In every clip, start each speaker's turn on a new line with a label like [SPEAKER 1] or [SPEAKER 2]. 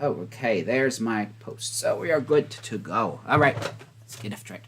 [SPEAKER 1] Oh, okay, there's my post. So we are good to go. All right, let's get it straight.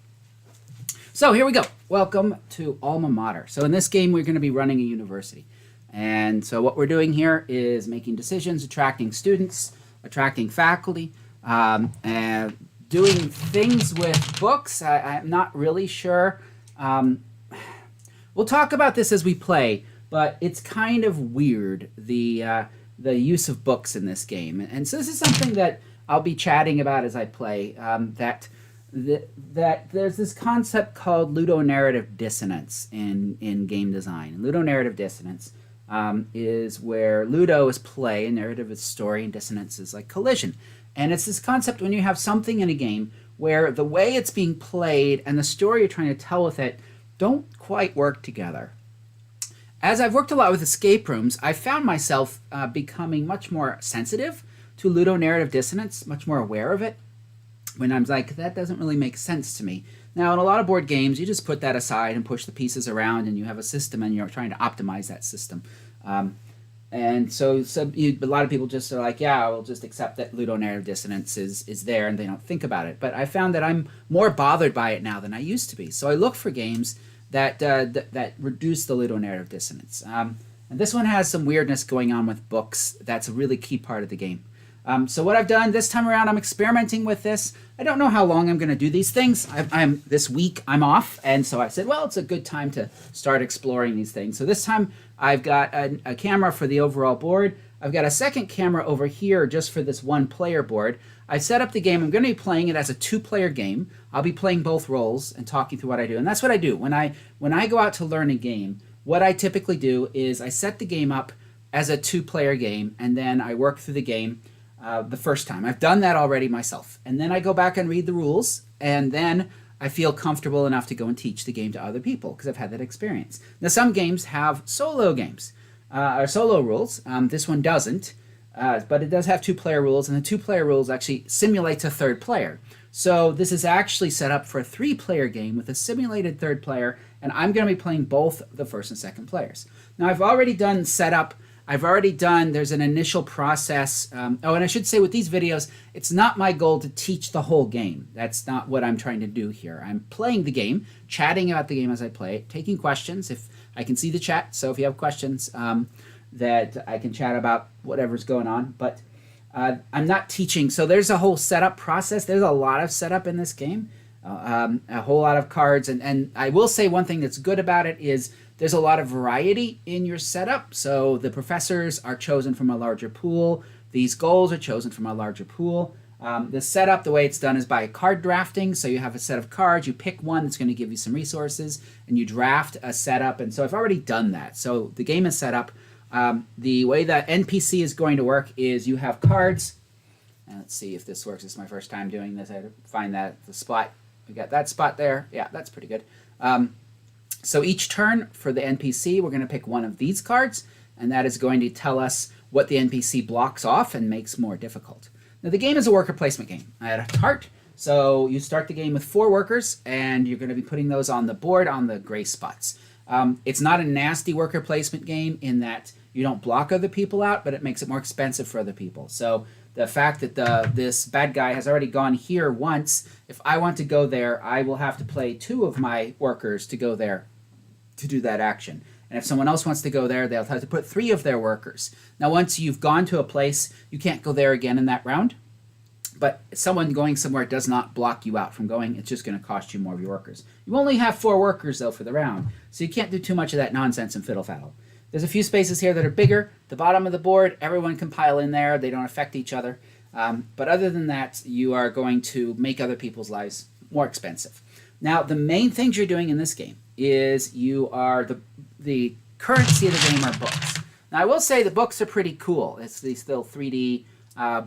[SPEAKER 1] So here we go. Welcome to Alma Mater. So in this game, we're going to be running a university. And so what we're doing here is making decisions, attracting students, attracting faculty, and doing things with books. I'm not really sure. We'll talk about this as we play, but it's kind of weird, the use of books in this game. And so this is something that I'll be chatting about as I play, that there's this concept called ludonarrative dissonance in game design. And ludonarrative dissonance is where ludo is play, and narrative is story, and dissonance is like collision. And it's this concept when you have something in a game where the way it's being played and the story you're trying to tell with it don't quite work together. As I've worked a lot with escape rooms, I found myself becoming much more sensitive to ludonarrative dissonance, much more aware of it, when I'm like, that doesn't really make sense to me. Now, in a lot of board games, you just put that aside and push the pieces around, and you have a system, and you're trying to optimize that system. And so a lot of people just are like, yeah, we'll just accept that ludonarrative dissonance is there, and they don't think about it. But I found that I'm more bothered by it now than I used to be. So I look for games that reduce the ludonarrative dissonance. And this one has some weirdness going on with books. That's a really key part of the game. So what I've done this time around, I'm experimenting with this. I don't know how long I'm going to do these things. This week I'm off, and so I said, well, it's a good time to start exploring these things. So this time I've got a camera for the overall board. I've got a second camera over here just for this one player board. I set up the game. I'm going to be playing it as a two-player game. I'll be playing both roles and talking through what I do. And that's what I do. When I go out to learn a game, what I typically do is I set the game up as a two-player game, and then I work through the game the first time. I've done that already myself. And then I go back and read the rules, and then I feel comfortable enough to go and teach the game to other people because I've had that experience. Now, some games have solo games, or solo rules. This one doesn't, but it does have two-player rules, and the two-player rules actually simulates a third player. So this is actually set up for a three-player game with a simulated third player, and I'm going to be playing both the first and second players. Now, I've already done setup. There's an initial process. And I should say with these videos, it's not my goal to teach the whole game. That's not what I'm trying to do here. I'm playing the game, chatting about the game as I play it, taking questions. If I can see the chat, so if you have questions that I can chat about whatever's going on. But I'm not teaching. So there's a whole setup process. There's a lot of setup in this game, a whole lot of cards. And I will say one thing that's good about it is there's a lot of variety in your setup. So the professors are chosen from a larger pool. These goals are chosen from a larger pool. The setup, the way it's done is by card drafting. So you have a set of cards. You pick one that's going to give you some resources, and you draft a setup. And so I've already done that. So the game is set up. The way that NPC is going to work is you have cards. And let's see if this works. This is my first time doing this. I had to find the spot. We got that spot there. Yeah, that's pretty good. So each turn for the NPC, we're going to pick one of these cards, and that is going to tell us what the NPC blocks off and makes more difficult. Now, the game is a worker placement game at heart. So you start the game with 4 workers, and you're going to be putting those on the board on the gray spots. It's not a nasty worker placement game in that you don't block other people out, but it makes it more expensive for other people. So the fact that this bad guy has already gone here once, if I want to go there, I will have to play 2 of my workers to go there to do that action. And if someone else wants to go there, they'll have to put 3 of their workers. Now, once you've gone to a place, you can't go there again in that round. But someone going somewhere does not block you out from going. It's just going to cost you more of your workers. You only have 4 workers, though, for the round. So you can't do too much of that nonsense and fiddle-faddle. There's a few spaces here that are bigger. The bottom of the board, everyone can pile in there. They don't affect each other. But other than that, you are going to make other people's lives more expensive. Now, the main things you're doing in this game is you are the currency of the game are books. Now, I will say the books are pretty cool. It's these little 3D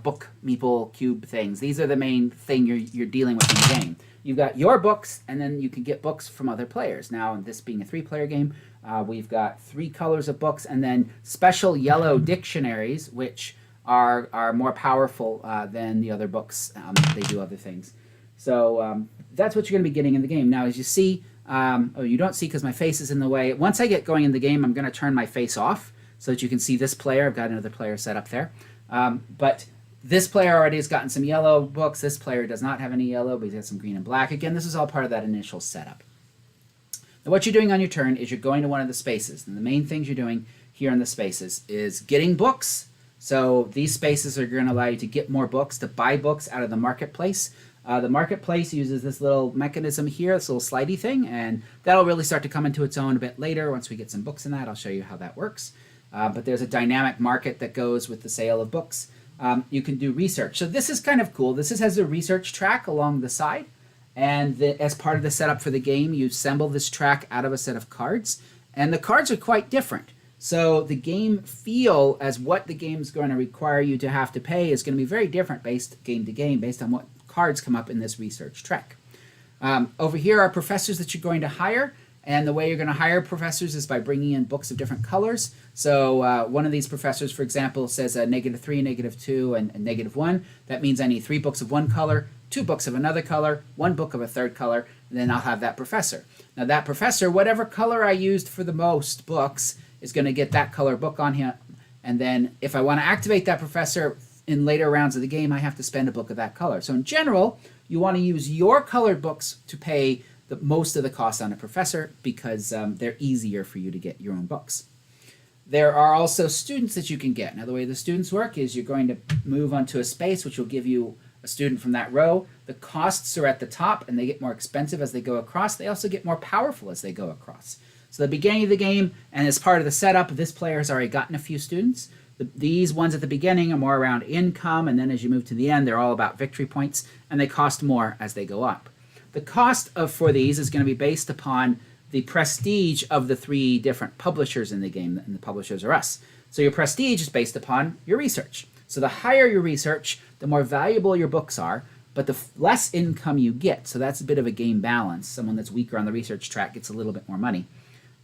[SPEAKER 1] book meeple cube things. These are the main thing you're dealing with in the game. You've got your books, and then you can get books from other players. Now, this being a 3-player game, we've got 3 colors of books, and then special yellow dictionaries, which are more powerful than the other books. They do other things. So that's what you're going to be getting in the game. Now, as you see, you don't see because my face is in the way. Once I get going in the game, I'm going to turn my face off so that you can see this player. I've got another player set up there. But This player already has gotten some yellow books. This player does not have any yellow, but he's got some green and black. Again, this is all part of that initial setup. Now, what you're doing on your turn is you're going to one of the spaces. And the main things you're doing here in the spaces is getting books. So these spaces are going to allow you to get more books, to buy books out of the marketplace. The marketplace uses this little mechanism here, this little slidey thing, and that'll really start to come into its own a bit later. Once we get some books in that, I'll show you how that works. But there's a dynamic market that goes with the sale of books. You can do research. So this is kind of cool. This has a research track along the side. And as part of the setup for the game, you assemble this track out of a set of cards. And the cards are quite different. So the game feel as what the game's going to require you to have to pay is going to be very different based game to game based on what cards come up in this research track. Over here are professors that you're going to hire. And the way you're going to hire professors is by bringing in books of different colors. So one of these professors, for example, says -3, -2, and -1. That means I need 3 books of one color, 2 books of another color, 1 book of a third color, and then I'll have that professor. Now that professor, whatever color I used for the most books, is going to get that color book on him. And then if I want to activate that professor in later rounds of the game, I have to spend a book of that color. So in general, you want to use your colored books to pay most of the cost on a professor because they're easier for you to get your own books. There are also students that you can get. Now the way the students work is you're going to move onto a space which will give you a student from that row. The costs are at the top and they get more expensive as they go across. They also get more powerful as they go across. So the beginning of the game and as part of the setup, this player has already gotten a few students. These ones at the beginning are more around income, and then as you move to the end, they're all about victory points, and they cost more as they go up. The cost for these is going to be based upon the prestige of the 3 different publishers in the game, and the publishers are us. So your prestige is based upon your research. So the higher your research, the more valuable your books are, but the less income you get. So that's a bit of a game balance. Someone that's weaker on the research track gets a little bit more money.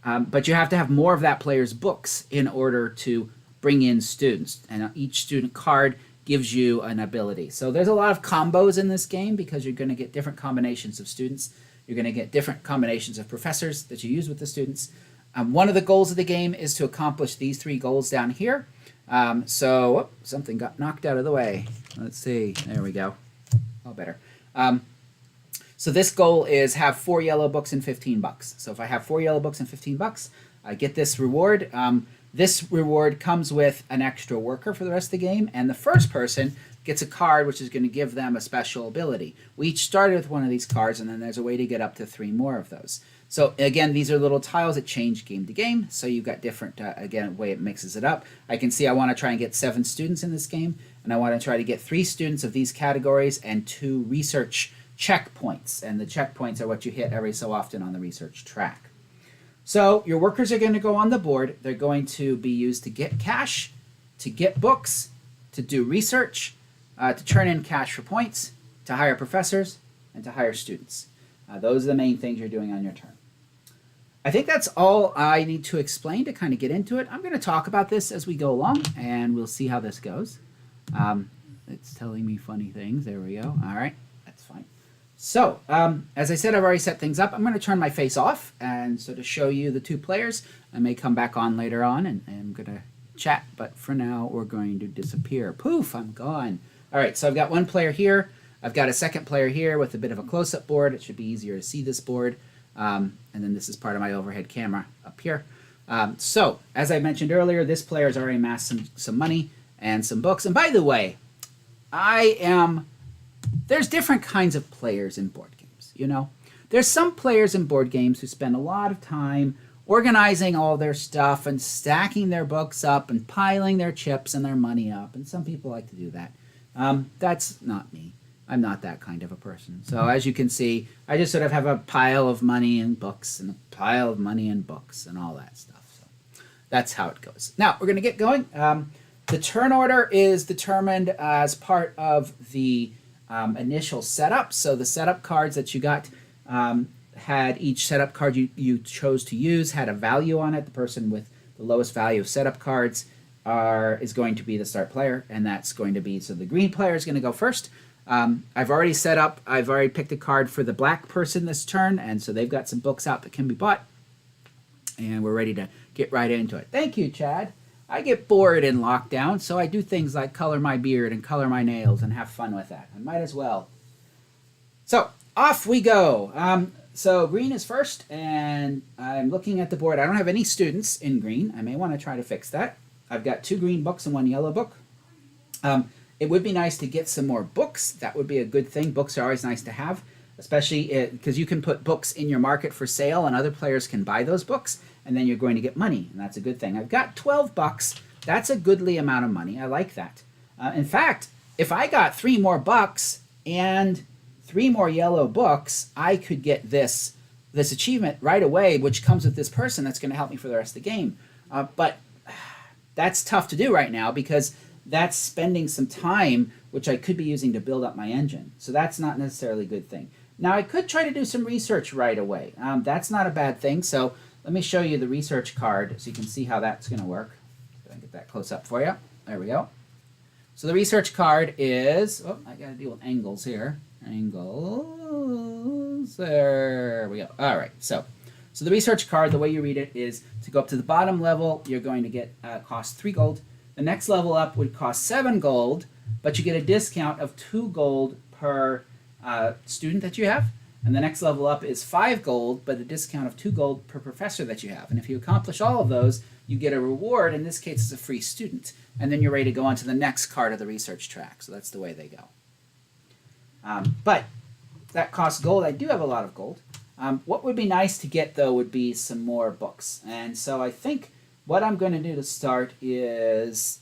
[SPEAKER 1] But you have to have more of that player's books in order to bring in students. And each student card gives you an ability. So there's a lot of combos in this game because you're going to get different combinations of students. You're going to get different combinations of professors that you use with the students. One of the goals of the game is to accomplish these 3 goals down here. Something got knocked out of the way. Let's see. There we go. All better. So this goal is have 4 yellow books and 15 bucks. So if I have 4 yellow books and 15 bucks, I get this reward. This reward comes with an extra worker for the rest of the game, and the first person gets a card which is going to give them a special ability. We each started with one of these cards, and then there's a way to get up to 3 more of those. So again, these are little tiles that change game to game, so you've got different, again, way it mixes it up. I can see I want to try and get 7 students in this game, and I want to try to get 3 students of these categories and 2 research checkpoints, and the checkpoints are what you hit every so often on the research track. So your workers are going to go on the board. They're going to be used to get cash, to get books, to do research, to turn in cash for points, to hire professors, and to hire students. Those are the main things you're doing on your turn. I think that's all I need to explain to kind of get into it. I'm going to talk about this as we go along, and we'll see how this goes. It's telling me funny things. There we go. All right, that's fine. So, as I said, I've already set things up. I'm going to turn my face off, and so to show you the 2 players, I may come back on later on, and I'm going to chat, but for now, we're going to disappear. Poof, I'm gone. All right, so I've got 1 player here. I've got a 2nd player here with a bit of a close-up board. It should be easier to see this board. And then this is part of my overhead camera up here. So, as I mentioned earlier, this player has already amassed some money and some books. And by the way, there's different kinds of players in board games, you know. There's some players in board games who spend a lot of time organizing all their stuff and stacking their books up and piling their chips and their money up. And some people like to do that. That's not me. I'm not that kind of a person. So as you can see, I just sort of have a pile of money and books and a pile of money and books and all that stuff. So that's how it goes. Now, we're going to get going. The turn order is determined as part of the initial setup. So the setup cards that you got had each setup card you chose to use had a value on it. The person with the lowest value of setup cards is going to be the start player, and that's going to be, so the green player is going to go first. I've already picked a card for the black person this turn, and so they've got some books out that can be bought, and we're ready to get right into it. Thank you, Chad. I get bored in lockdown, so I do things like color my beard and color my nails and have fun with that. I might as well. So off we go. So green is first, and I'm looking at the board. I don't have any students in green. I may want to try to fix that. I've got 2 green books and 1 yellow book. It would be nice to get some more books. That would be a good thing. Books are always nice to have, especially because you can put books in your market for sale and other players can buy those books, and then you're going to get money, and that's a good thing. I've got 12 bucks. That's a goodly amount of money. I like that. In fact, if I got 3 more bucks and 3 more yellow books, I could get this achievement right away, which comes with this person that's going to help me for the rest of the game. But that's tough to do right now because that's spending some time, which I could be using to build up my engine. So that's not necessarily a good thing. Now, I could try to do some research right away. That's not a bad thing. So let me show you the research card so you can see how that's going to work. Go and get that close up for you. There we go. So the research card is, oh, I got to deal with angles here. Angles, there we go. All right, so the research card, the way you read it is to go up to the bottom level, you're going to get cost 3 gold. The next level up would cost 7 gold, but you get a discount of 2 gold per student that you have. And the next level up is 5 gold, but a discount of 2 gold per professor that you have. And if you accomplish all of those, you get a reward. In this case, it's a free student. And then you're ready to go on to the next card of the research track. So that's the way they go. But that costs gold. I do have a lot of gold. What would be nice to get, though, would be some more books. And so I think what I'm going to do to start is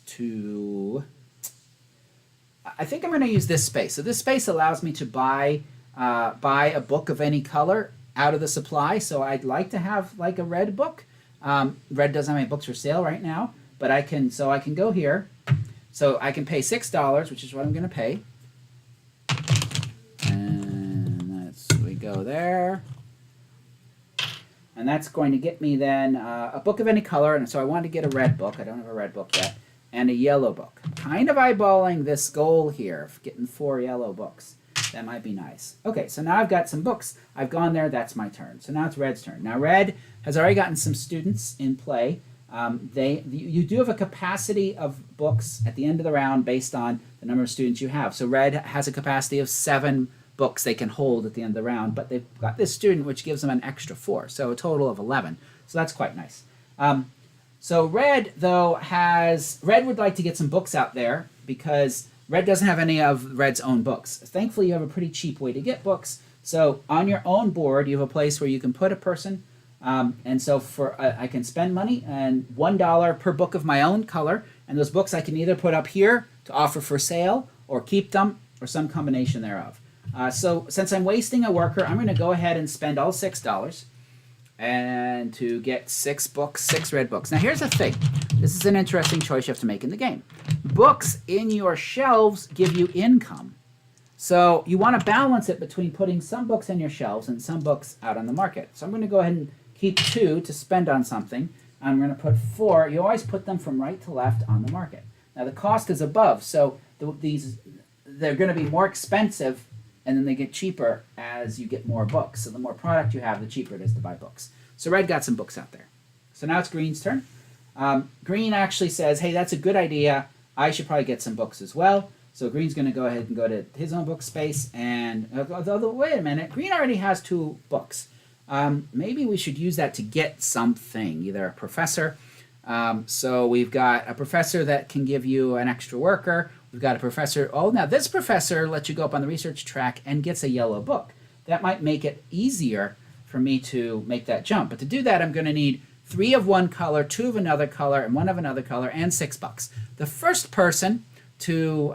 [SPEAKER 1] I think I'm going to use this space. So this space allows me to buy a book of any color out of the supply. So I'd like to have like a red book. Red doesn't have any books for sale right now, but I can go here. So I can pay $6, which is what I'm going to pay. We go there, and that's going to get me then a book of any color, and so I want to get a red book. I don't have a red book yet, and a yellow book. Kind of eyeballing this goal here of getting 4 yellow books. That might be nice. Okay, so now I've got some books. I've gone there. That's my turn. So now it's Red's turn. Now Red has already gotten some students in play. You do have a capacity of books at the end of the round based on the number of students you have. So Red has a capacity of 7 books they can hold at the end of the round, but they've got this student which gives them an extra 4, so a total of 11. So that's quite nice. So Red, though, Red would like to get some books out there because Red doesn't have any of Red's own books. Thankfully, you have a pretty cheap way to get books. So on your own board, you have a place where you can put a person, and so I can spend money and $1 per book of my own color, and those books I can either put up here to offer for sale or keep them or some combination thereof. So since I'm wasting a worker, I'm going to go ahead and spend all $6 and to get 6 books, 6 red books. Now here's the thing. This is an interesting choice you have to make in the game. Books in your shelves give you income. So you want to balance it between putting some books in your shelves and some books out on the market. So I'm going to go ahead and keep 2 to spend on something. I'm going to put 4. You always put them from right to left on the market. Now the cost is above, so they're going to be more expensive, and then they get cheaper as you get more books. So the more product you have, the cheaper it is to buy books. So Red got some books out there. So now it's Green's turn. Green actually says, hey, that's a good idea. I should probably get some books as well. So Green's going to go ahead and go to his own book space. And wait a minute. Green already has 2 books. Maybe we should use that to get something, either a professor. So we've got a professor that can give you an extra worker. We've got a professor. Oh, now this professor lets you go up on the research track and gets a yellow book. That might make it easier for me to make that jump. But to do that, I'm going to need 3 of one color, 2 of another color, and 1 of another color, and $6. The first person to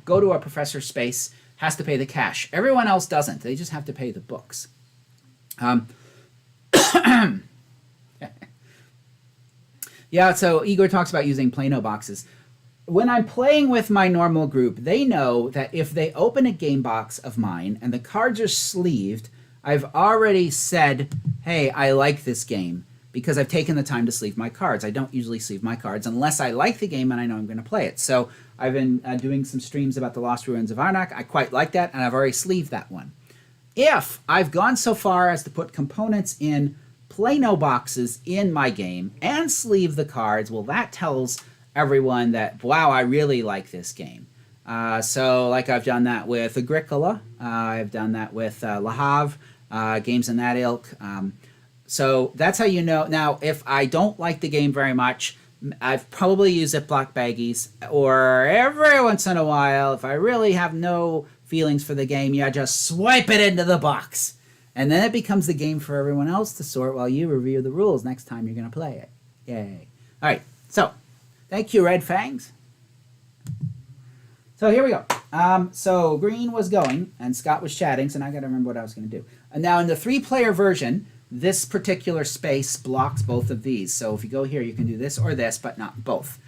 [SPEAKER 1] go to a professor's space has to pay the cash. Everyone else doesn't. They just have to pay the books. Yeah, so Igor talks about using Plano boxes. When I'm playing with my normal group, they know that if they open a game box of mine and the cards are sleeved, I've already said, hey, I like this game, because I've taken the time to sleeve my cards. I don't usually sleeve my cards unless I like the game and I know I'm going to play it. So I've been doing some streams about the Lost Ruins of Arnak. I quite like that, and I've already sleeved that one. If I've gone so far as to put components in Plano boxes in my game and sleeve the cards, well, that tells everyone that, wow, I really like this game. So like I've done that with Agricola. I've done that with Le Havre, games in that ilk. So that's how you know. Now, if I don't like the game very much, I've probably used Ziploc baggies, or every once in a while, if I really have no feelings for the game, you just swipe it into the box. And then it becomes the game for everyone else to sort while you review the rules next time you're going to play it. Yay. All right, so thank you, Red Fangs. So here we go. So green was going, and Scott was chatting, so now I got to remember what I was going to do. And now in the 3-player version, this particular space blocks both of these. So if you go here, you can do this or this, but not both.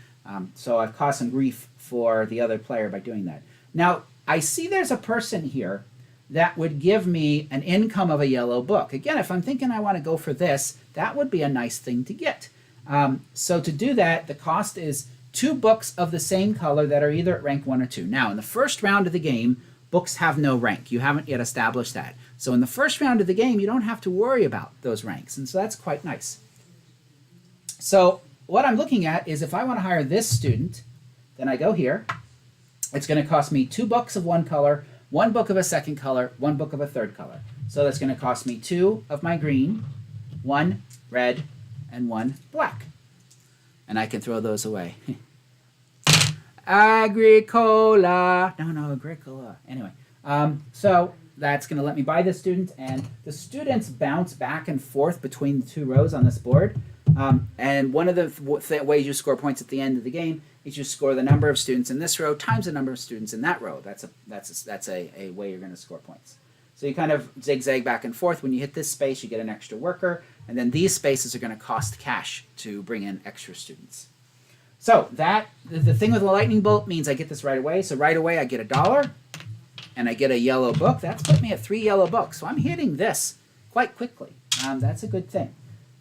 [SPEAKER 1] So I've caused some grief for the other player by doing that. Now, I see there's a person here that would give me an income of a yellow book. Again, if I'm thinking I want to go for this, that would be a nice thing to get. So to do that, the cost is 2 books of the same color that are either at rank 1 or 2. Now, in the first round of the game, books have no rank. You haven't yet established that. So in the first round of the game, you don't have to worry about those ranks, and so that's quite nice. So what I'm looking at is if I want to hire this student, then I go here. It's going to cost me 2 books of one color, 1 book of a second color, 1 book of a third color. So that's going to cost me 2 of my green, 1 red, and 1 black. And I can throw those away. Agricola. No, Agricola. Anyway, so that's going to let me buy this student, and the students bounce back and forth between the 2 rows on this board. And one of the ways you score points at the end of the game is you score the number of students in this row times the number of students in that row. That's a way you're going to score points. So you kind of zigzag back and forth. When you hit this space, you get an extra worker, and then these spaces are going to cost cash to bring in extra students. So that the thing with the lightning bolt means I get this right away. So right away I get $1, and I get a yellow book. That's put me at 3 yellow books. So I'm hitting this quite quickly. That's a good thing.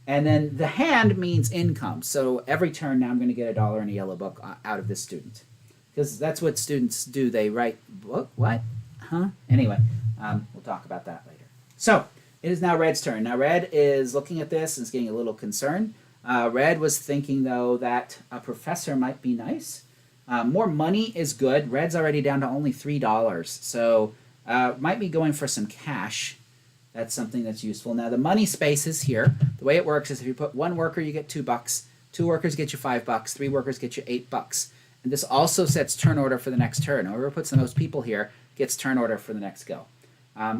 [SPEAKER 1] And then the hand means income. So every turn now I'm going to get $1 and a yellow book out of this student. Because that's what students do. They write, what? Huh? Anyway, we'll talk about that later. So it is now Red's turn. Now Red is looking at this and is getting a little concerned. Red was thinking, though, that a professor might be nice. More money is good. Red's already down to only $3. So might be going for some cash. That's something that's useful. Now, the money space is here. The way it works is if you put 1 worker, you get $2. 2 workers get you $5. 3 workers get you $8. And this also sets turn order for the next turn. Whoever puts the most people here gets turn order for the next go.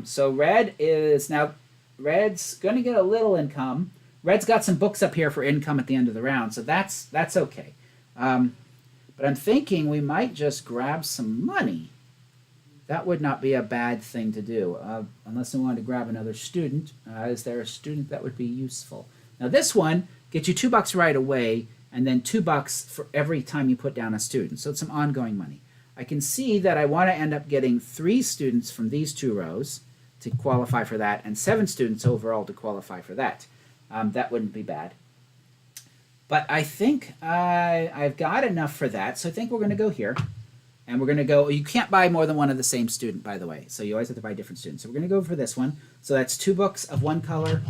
[SPEAKER 1] So Red's going to get a little income. Red's got some books up here for income at the end of the round, so that's okay. But I'm thinking we might just grab some money. That would not be a bad thing to do, unless we wanted to grab another student. Is there a student that would be useful? Now this one gets you $2 right away, and then $2 for every time you put down a student. So it's some ongoing money. I can see that I want to end up getting 3 students from these 2 rows to qualify for that, and 7 students overall to qualify for that. That wouldn't be bad. But I think I've got enough for that, so I think we're going to go here. And we're going to go, you can't buy more than one of the same student, by the way. So you always have to buy different students. So we're going to go for this one. So that's 2 books of one color,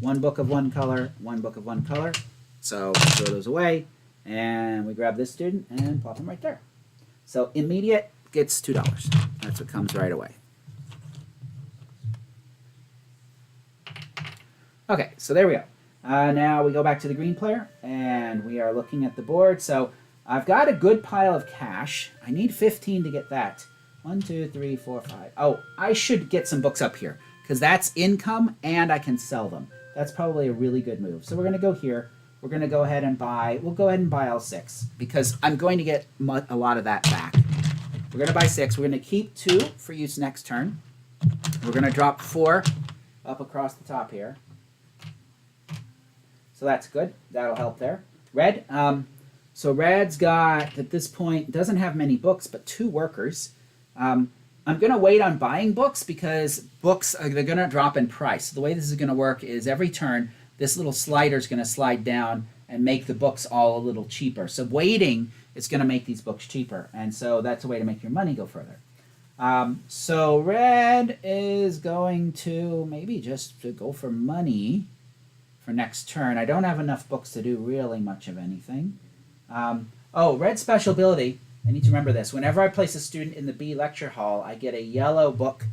[SPEAKER 1] 1 book of one color, 1 book of one color. So throw those away. And we grab this student and plop him right there. So immediate gets $2. That's what comes right away. Okay, so there we go. Now we go back to the green player, and we are looking at the board. So I've got a good pile of cash. I need 15 to get that. 1, 2, 3, 4, 5. Oh, I should get some books up here, because that's income, and I can sell them. That's probably a really good move. So we're going to go here. We're going to go ahead and buy, we'll go ahead and buy all 6, because I'm going to get a lot of that back. We're going to buy 6. We're going to keep 2 for use next turn. We're going to drop 4 up across the top here. So that's good. That'll help there. Red, so Red's got, at this point, doesn't have many books, but 2 workers. I'm going to wait on buying books because books, they're going to drop in price. So the way this is going to work is every turn, this little slider is going to slide down and make the books all a little cheaper. So waiting is going to make these books cheaper. And so that's a way to make your money go further. So Red is going to maybe just to go for money for next turn. I don't have enough books to do really much of anything. Oh, red special ability. I need to remember this. Whenever I place a student in the B lecture hall, I get a yellow book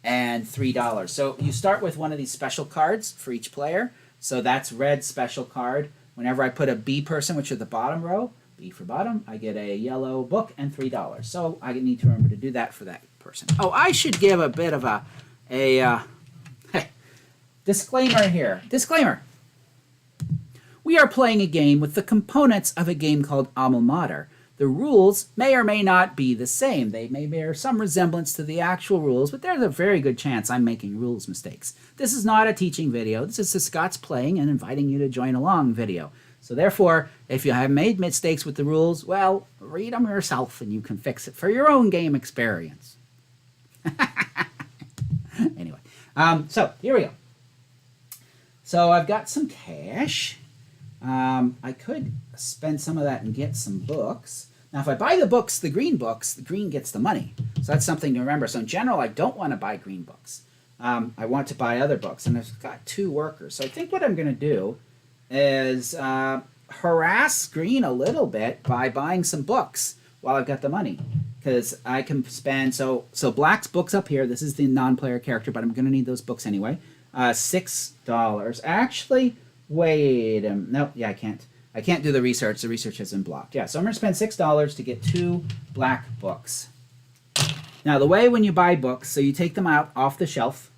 [SPEAKER 1] and $3. So you start with one of these special cards for each player. So that's red special card. Whenever I put a B person, which is the bottom row, B for bottom, I get a yellow book and $3. So I need to remember to do that for that person. Oh, I should give a bit of a disclaimer here. Disclaimer. We are playing a game with the components of a game called Alma Mater. The rules may or may not be the same. They may bear some resemblance to the actual rules, but there's a very good chance I'm making rules mistakes. This is not a teaching video. This is a Scott's playing and inviting you to join along video. So therefore, if you have made mistakes with the rules, well, read them yourself and you can fix it for your own game experience. Anyway, so here we go. So I've got some cash. I could spend some of that and get some books. Now, if I buy the books, the green gets the money. So that's something to remember. So in general, I don't want to buy green books. I want to buy other books, and I've got 2 workers. So I think what I'm going to do is harass green a little bit by buying some books while I've got the money. Because I can spend, so black's books up here. This is the non-player character, but I'm going to need those books anyway. $6. Actually, wait a minute. No, yeah, I can't. I can't do the research. The research has been blocked. Yeah, so I'm going to spend $6 to get 2 black books. Now, the way when you buy books, so you take them out off the shelf,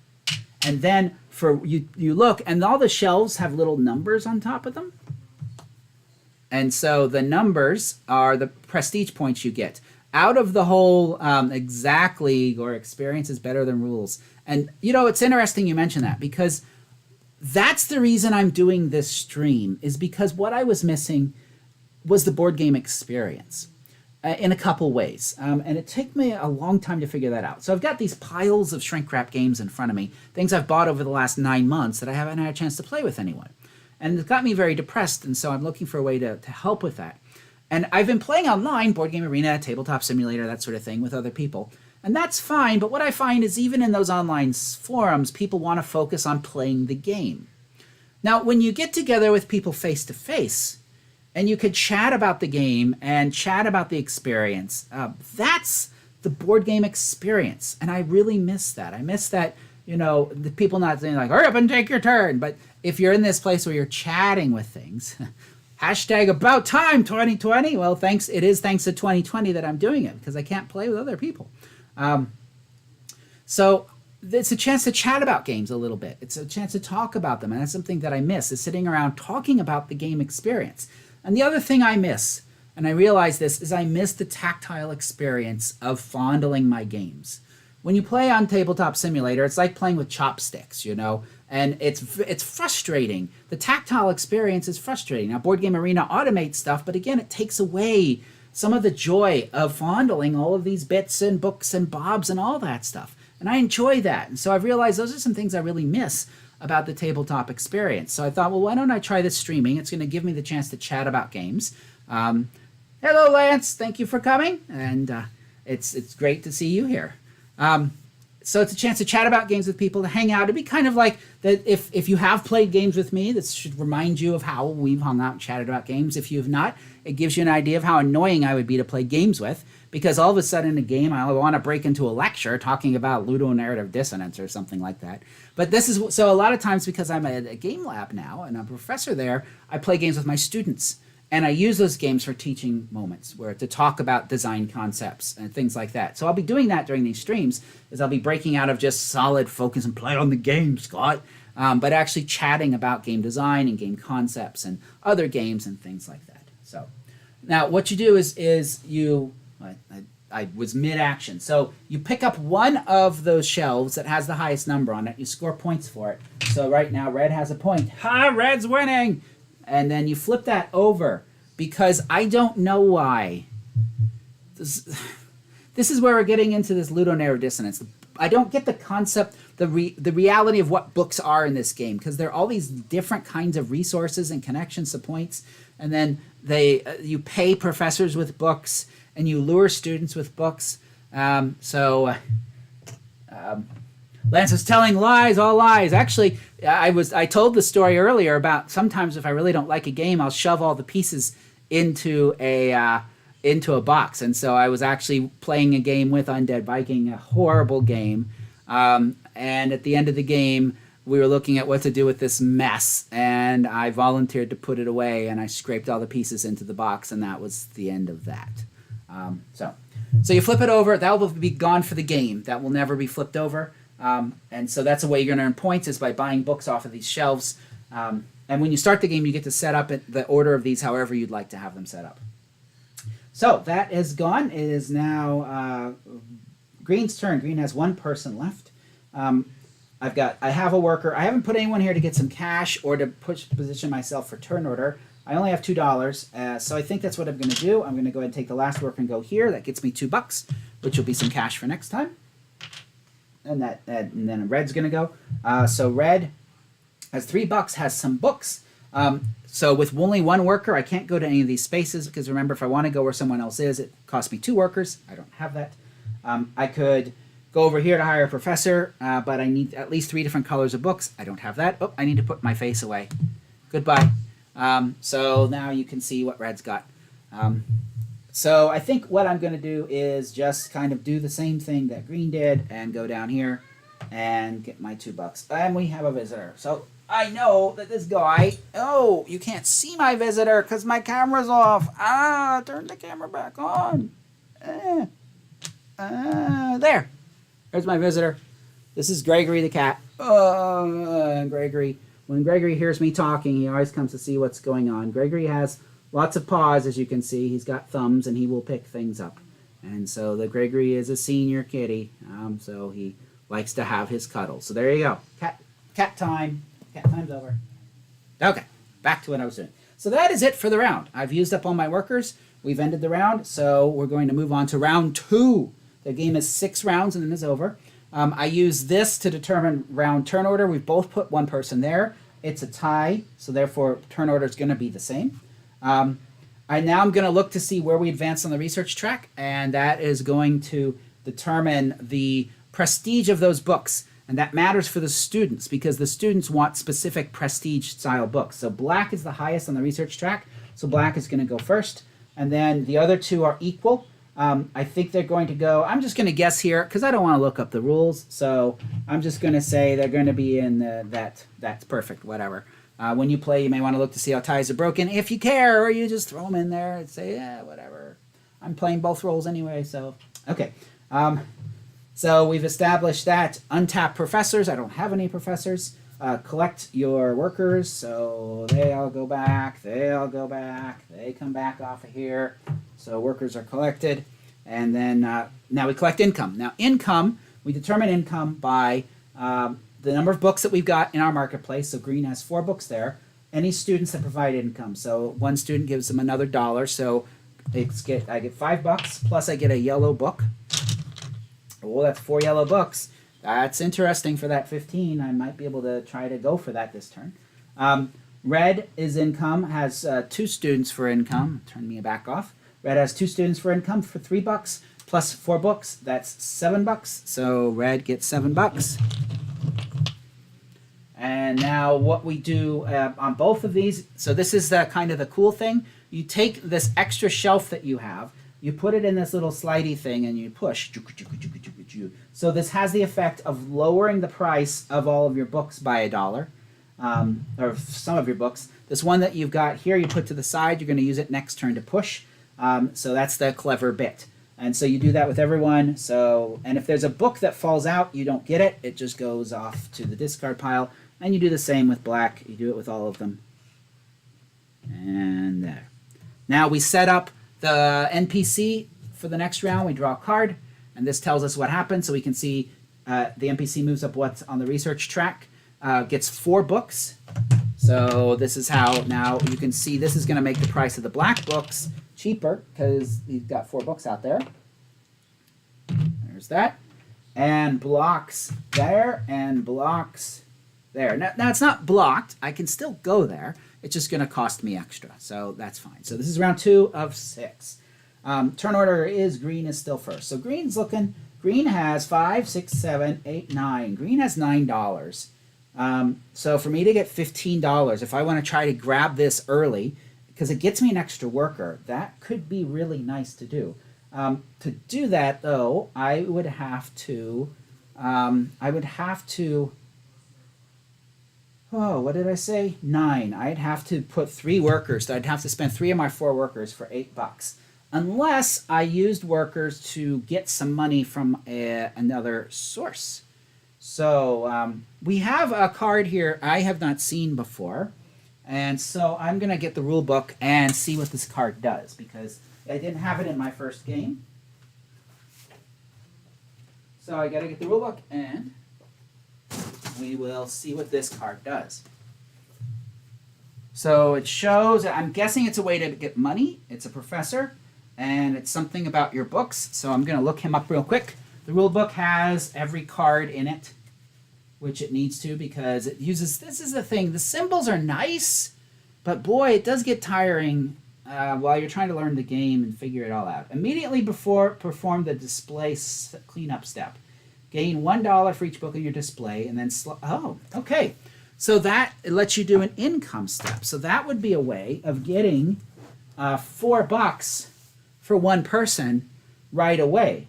[SPEAKER 1] and then you look, and all the shelves have little numbers on top of them. And so the numbers are the prestige points you get. Out of the whole exactly or experience is better than rules. And, you know, it's interesting you mention that because that's the reason I'm doing this stream is because what I was missing was the board game experience in a couple ways. And it took me a long time to figure that out. So I've got these piles of shrink wrap games in front of me, things I've bought over the last 9 months that I haven't had a chance to play with anyone. And it's got me very depressed, and so I'm looking for a way to help with that. And I've been playing online, Board Game Arena, Tabletop Simulator, that sort of thing, with other people. And that's fine, but what I find is even in those online forums, people want to focus on playing the game. Now, when you get together with people face-to-face, and you could chat about the game and chat about the experience, that's the board game experience. And I really miss that. I miss that, you know, the people not saying like, hurry up and take your turn. But if you're in this place where you're chatting with things... Hashtag about time 2020. Well, it is thanks to 2020 that I'm doing it because I can't play with other people. So it's a chance to chat about games a little bit. It's a chance to talk about them. And that's something that I miss is sitting around talking about the game experience. And the other thing I miss, and I realize this, is I miss the tactile experience of fondling my games. When you play on Tabletop Simulator, it's like playing with chopsticks, you know, and it's frustrating. The tactile experience is frustrating. Now, Board Game Arena automates stuff, but again, it takes away some of the joy of fondling all of these bits and books and bobs and all that stuff. And I enjoy that. And so I've realized those are some things I really miss about the tabletop experience. So I thought, well, why don't I try this streaming? It's going to give me the chance to chat about games. Hello, Lance. Thank you for coming. And it's great to see you here. So it's a chance to chat about games with people, to hang out. It'd be kind of like that if you have played games with me, this should remind you of how we've hung out and chatted about games. If you have not, it gives you an idea of how annoying I would be to play games with, because all of a sudden in a game I want to break into a lecture talking about ludonarrative dissonance or something like that. But this is, so a lot of times because I'm at a game lab now and I'm a professor there, I play games with my students. And I use those games for teaching moments, where to talk about design concepts and things like that. So I'll be doing that during these streams, is I'll be breaking out of just solid focus and play on the game, Scott, but actually chatting about game design and game concepts and other games and things like that. So now what you do is you, I was mid-action. So you pick up one of those shelves that has the highest number on it. You score points for it. So right now red has a point. Ha, red's winning! And then you flip that over, because I don't know why. This is where we're getting into this ludonarrative dissonance. I don't get the concept, the reality of what books are in this game, because there are all these different kinds of resources and connections to points. And then you pay professors with books, and you lure students with books. Lance is telling lies, all lies. Actually, I told the story earlier about sometimes if I really don't like a game, I'll shove all the pieces into a into a box. And so I was actually playing a game with Undead Viking, a horrible game. And at the end of the game, we were looking at what to do with this mess, and I volunteered to put it away, and I scraped all the pieces into the box, and that was the end of that. So you flip it over. That will be gone for the game. That will never be flipped over. And so that's a way you're going to earn points, is by buying books off of these shelves. And when you start the game, you get to set up the order of these however you'd like to have them set up. So that is gone. It is now Green's turn. Green has one person left. I have a worker. I haven't put anyone here to get some cash or to position myself for turn order. I only have $2, so I think that's what I'm going to do. I'm going to go ahead and take the last worker and go here. That gets me $2, which will be some cash for next time. And then red's going to go. So red has $3, has some books. So with only one worker, I can't go to any of these spaces, because remember, if I want to go where someone else is, it costs me 2 workers. I don't have that. I could go over here to hire a professor, but I need at least 3 different colors of books. I don't have that. Oh, I need to put my face away. Goodbye. So now you can see what red's got. So I think what I'm going to do is just kind of do the same thing that green did and go down here and get my $2. And we have a visitor. So I know that this guy... Oh, you can't see my visitor because my camera's off. Turn the camera back on. There. There's my visitor. This is Gregory the cat. Gregory. When Gregory hears me talking, he always comes to see what's going on. Gregory has lots of paws, as you can see. He's got thumbs, and he will pick things up. And so the Gregory is a senior kitty, so he likes to have his cuddles. So there you go. Cat time. Cat time's over. Okay, back to what I was doing. So that is it for the round. I've used up all my workers. We've ended the round, so we're going to move on to round 2. The game is 6 rounds and then it's over. I use this to determine round turn order. We've both put one person there. It's a tie, so therefore turn order is going to be the same. I'm going to look to see where we advance on the research track, and that is going to determine the prestige of those books. And that matters for the students, because the students want specific prestige style books. So black is the highest on the research track, so black is going to go first. And then the other 2 are equal. I think they're going to go, I'm just going to guess here, because I don't want to look up the rules, so I'm just going to say they're going to be in that's perfect, whatever. When you play, you may want to look to see how ties are broken, if you care, or you just throw them in there and say, yeah, whatever. I'm playing both roles anyway, so, okay. So we've established that. Untap professors, I don't have any professors. Collect your workers, so they all go back, they come back off of here. So workers are collected, and then now we collect income. Now income, we determine income by the number of books that we've got in our marketplace. So green has 4 books there. Any students that provide income. So one student gives them another $1, so I get $5 plus I get a yellow book. Oh, that's 4 yellow books. That's interesting for that 15. I might be able to try to go for that this turn. Red is income, has 2 students for income. Turn me back off. Red has 2 students for income for $3 plus 4 books. That's $7. So red gets $7. And now what we do on both of these, so this is the kind of the cool thing. You take this extra shelf that you have, you put it in this little slidey thing, and you push. So this has the effect of lowering the price of all of your books by $1, or some of your books. This one that you've got here, you put to the side. You're going to use it next turn to push. So that's the clever bit. And so you do that with everyone. So, and if there's a book that falls out, you don't get it. It just goes off to the discard pile. And you do the same with black. You do it with all of them. And there. Now we set up the NPC for the next round. We draw a card, and this tells us what happened. So we can see the NPC moves up what's on the research track, gets 4 books. So this is how now you can see this is going to make the price of the black books cheaper, because you've got 4 books out there. There's that. And blocks there, and blocks there. Now it's not blocked. I can still go there. It's just going to cost me extra, so that's fine. So this is round 2 of 6. Turn order is green is still first. So green's looking. Green has 5, 6, 7, 8, 9. Green has $9. So for me to get $15, if I want to try to grab this early, because it gets me an extra worker. That could be really nice to do. To do that, though, I would have to, oh, what did I say? 9. I'd have to put 3 workers. I'd have to spend 3 of my 4 workers for $8. Unless I used workers to get some money from another source. So we have a card here I have not seen before. And so I'm going to get the rule book and see what this card does, because I didn't have it in my first game. So I got to get the rule book, and we will see what this card does. So it shows, I'm guessing it's a way to get money. It's a professor, and it's something about your books. So I'm going to look him up real quick. The rule book has every card in it, which it needs to, because it uses, this is the thing, the symbols are nice, but boy, it does get tiring while you're trying to learn the game and figure it all out. Immediately before, perform the display cleanup step. Gain $1 for each book in your display, and then, oh, okay. So that it lets you do an income step. So that would be a way of getting $4 for one person right away.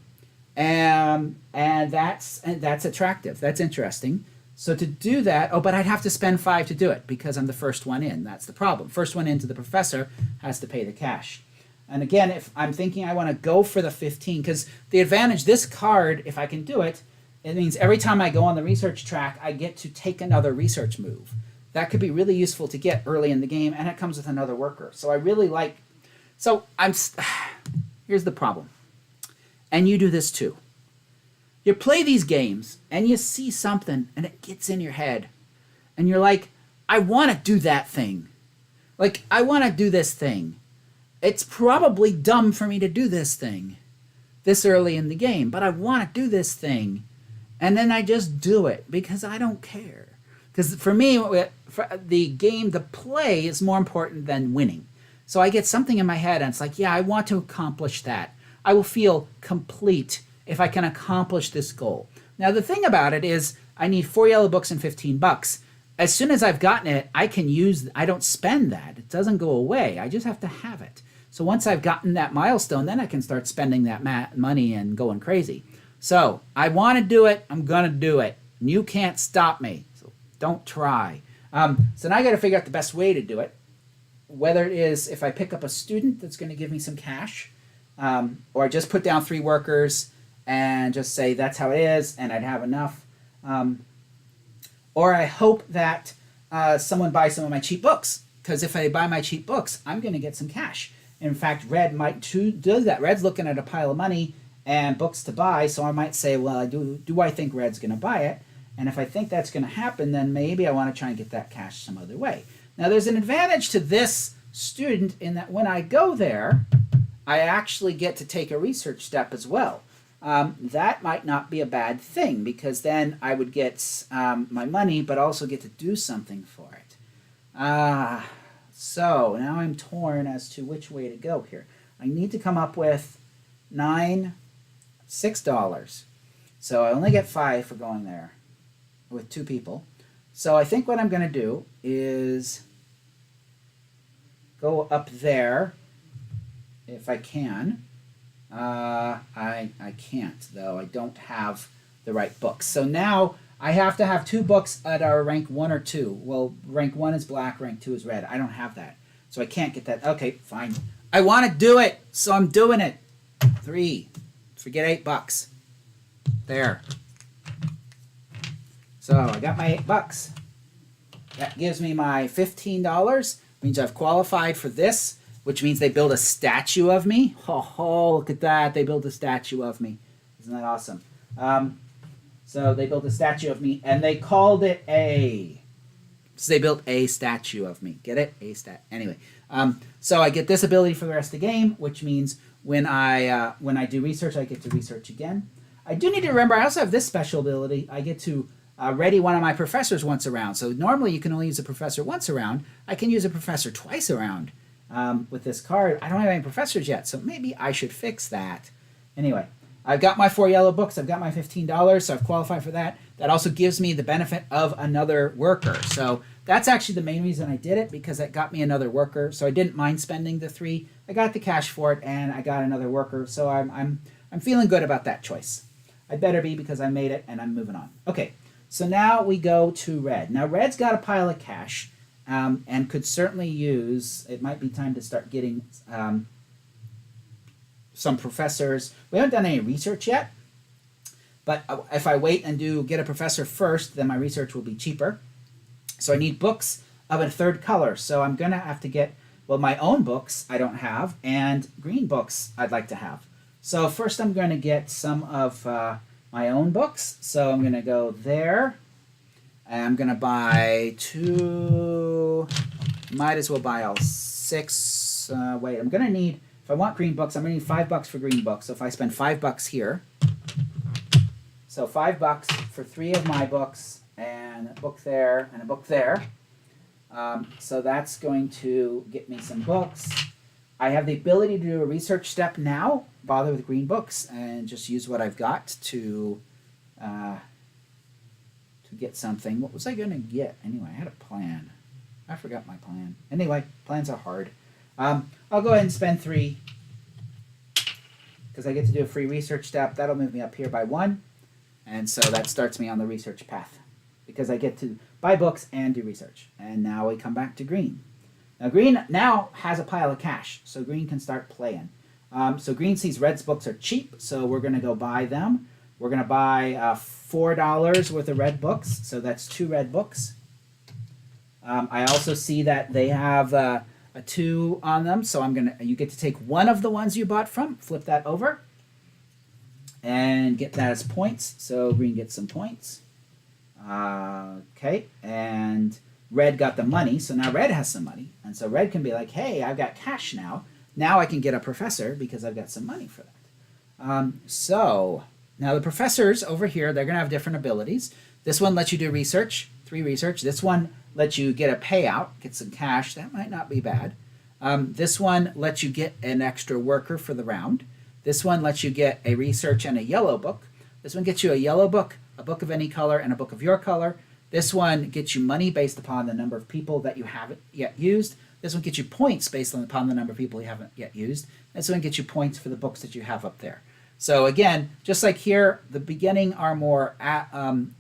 [SPEAKER 1] And that's attractive. That's interesting. So to do that, oh, but I'd have to spend 5 to do it because I'm the first one in. That's the problem. First one into the professor has to pay the cash. And again, if I'm thinking I want to go for the 15, because the advantage, this card, if I can do it, it means every time I go on the research track, I get to take another research move. That could be really useful to get early in the game, and it comes with another worker. So I really like, so here's the problem. And you do this too. You play these games and you see something and it gets in your head. And you're like, I want to do that thing. Like, I want to do this thing. It's probably dumb for me to do this thing this early in the game, but I want to do this thing. And then I just do it because I don't care. Because for me, for the game, the play is more important than winning. So I get something in my head and it's like, yeah, I want to accomplish that. I will feel complete if I can accomplish this goal. Now, the thing about it is I need 4 yellow books and $15. As soon as I've gotten it, I don't spend that. It doesn't go away. I just have to have it. So once I've gotten that milestone, then I can start spending that money and going crazy. So I want to do it. I'm going to do it. And you can't stop me. So don't try. So now I got to figure out the best way to do it. Whether it is if I pick up a student that's going to give me some cash, or I just put down 3 workers and just say that's how it is, and I'd have enough. Or I hope that someone buys some of my cheap books, because if I buy my cheap books, I'm going to get some cash. In fact, Red might do that. Red's looking at a pile of money and books to buy, so I might say, well, do I think Red's going to buy it? And if I think that's going to happen, then maybe I want to try and get that cash some other way. Now, there's an advantage to this student in that when I go there, I actually get to take a research step as well. That might not be a bad thing, because then I would get my money, but also get to do something for it. So now I'm torn as to which way to go here. I need to come up with $6. So I only get 5 for going there with 2 people. So I think what I'm going to do is go up there if I can. I can't, though. I don't have the right books. So now I have to have 2 books that are rank 1 or 2. Well, rank 1 is black, rank 2 is red. I don't have that. So I can't get that. Okay, fine. I want to do it, so I'm doing it. 3. Forget $8. There. So I got my $8. That gives me my $15. Means I've qualified for this, which means they build a statue of me. Oh, look at that. They built a statue of me. Isn't that awesome? So they built a statue of me, and they called it a... So they built a statue of me. Get it? A stat. Anyway, so I get this ability for the rest of the game, which means when I do research, I get to research again. I do need to remember, I also have this special ability. I get to ready one of my professors once a round. So normally you can only use a professor once a round. I can use a professor twice a round with this card. I don't have any professors yet, so maybe I should fix that. Anyway, I've got my 4 yellow books. I've got my $15, so I've qualified for that. That also gives me the benefit of another worker. So that's actually the main reason I did it, because it got me another worker. So I didn't mind spending the 3. I got the cash for it, and I got another worker. So I'm feeling good about that choice. I better be, because I made it, and I'm moving on. Okay, so now we go to red. Now red's got a pile of cash, and could certainly use. It might be time to start getting some professors. We haven't done any research yet, but if I wait and get a professor first, then my research will be cheaper. So I need books of a 3rd color. So I'm going to have to get, well, my own books I don't have, and green books I'd like to have. So first I'm going to get some of my own books. So I'm going to go there, and I'm going to buy 2, might as well buy all 6. Wait, I'm going to need, if I want green books, I'm going to need $5 for green books. So if I spend $5 here, so $5 for 3 of my books, and a book there, and a book there. So that's going to get me some books. I have the ability to do a research step now, bother with green books, and just use what I've got to get something. What was I going to get? Anyway, I had a plan. I forgot my plan. Anyway, plans are hard. I'll go ahead and spend 3, because I get to do a free research step. That'll move me up here by 1, and so that starts me on the research path, because I get to buy books and do research. And now we come back to green. Now green now has a pile of cash, so green can start playing. So green sees red's books are cheap, so we're going to go buy them. We're going to buy $4 worth of red books, so that's 2 red books. I also see that they have a 2 on them, so you get to take one of the ones you bought from, flip that over, and get that as points. So green gets some points. Okay, and red got the money, so now red has some money, and so red can be like, hey, I've got cash now. Now I can get a professor because I've got some money for that. So now the professors over here, they're going to have different abilities. This one lets you do research, 3 research. This one lets you get a payout, get some cash. That might not be bad. This one lets you get an extra worker for the round. This one lets you get a research and a yellow book. This one gets you a yellow book, a book of any color, and a book of your color. This one gets you money based upon the number of people that you haven't yet used. This one gets you points based upon the number of people you haven't yet used. This one gets you points for the books that you have up there. So again, just like here, the beginning are more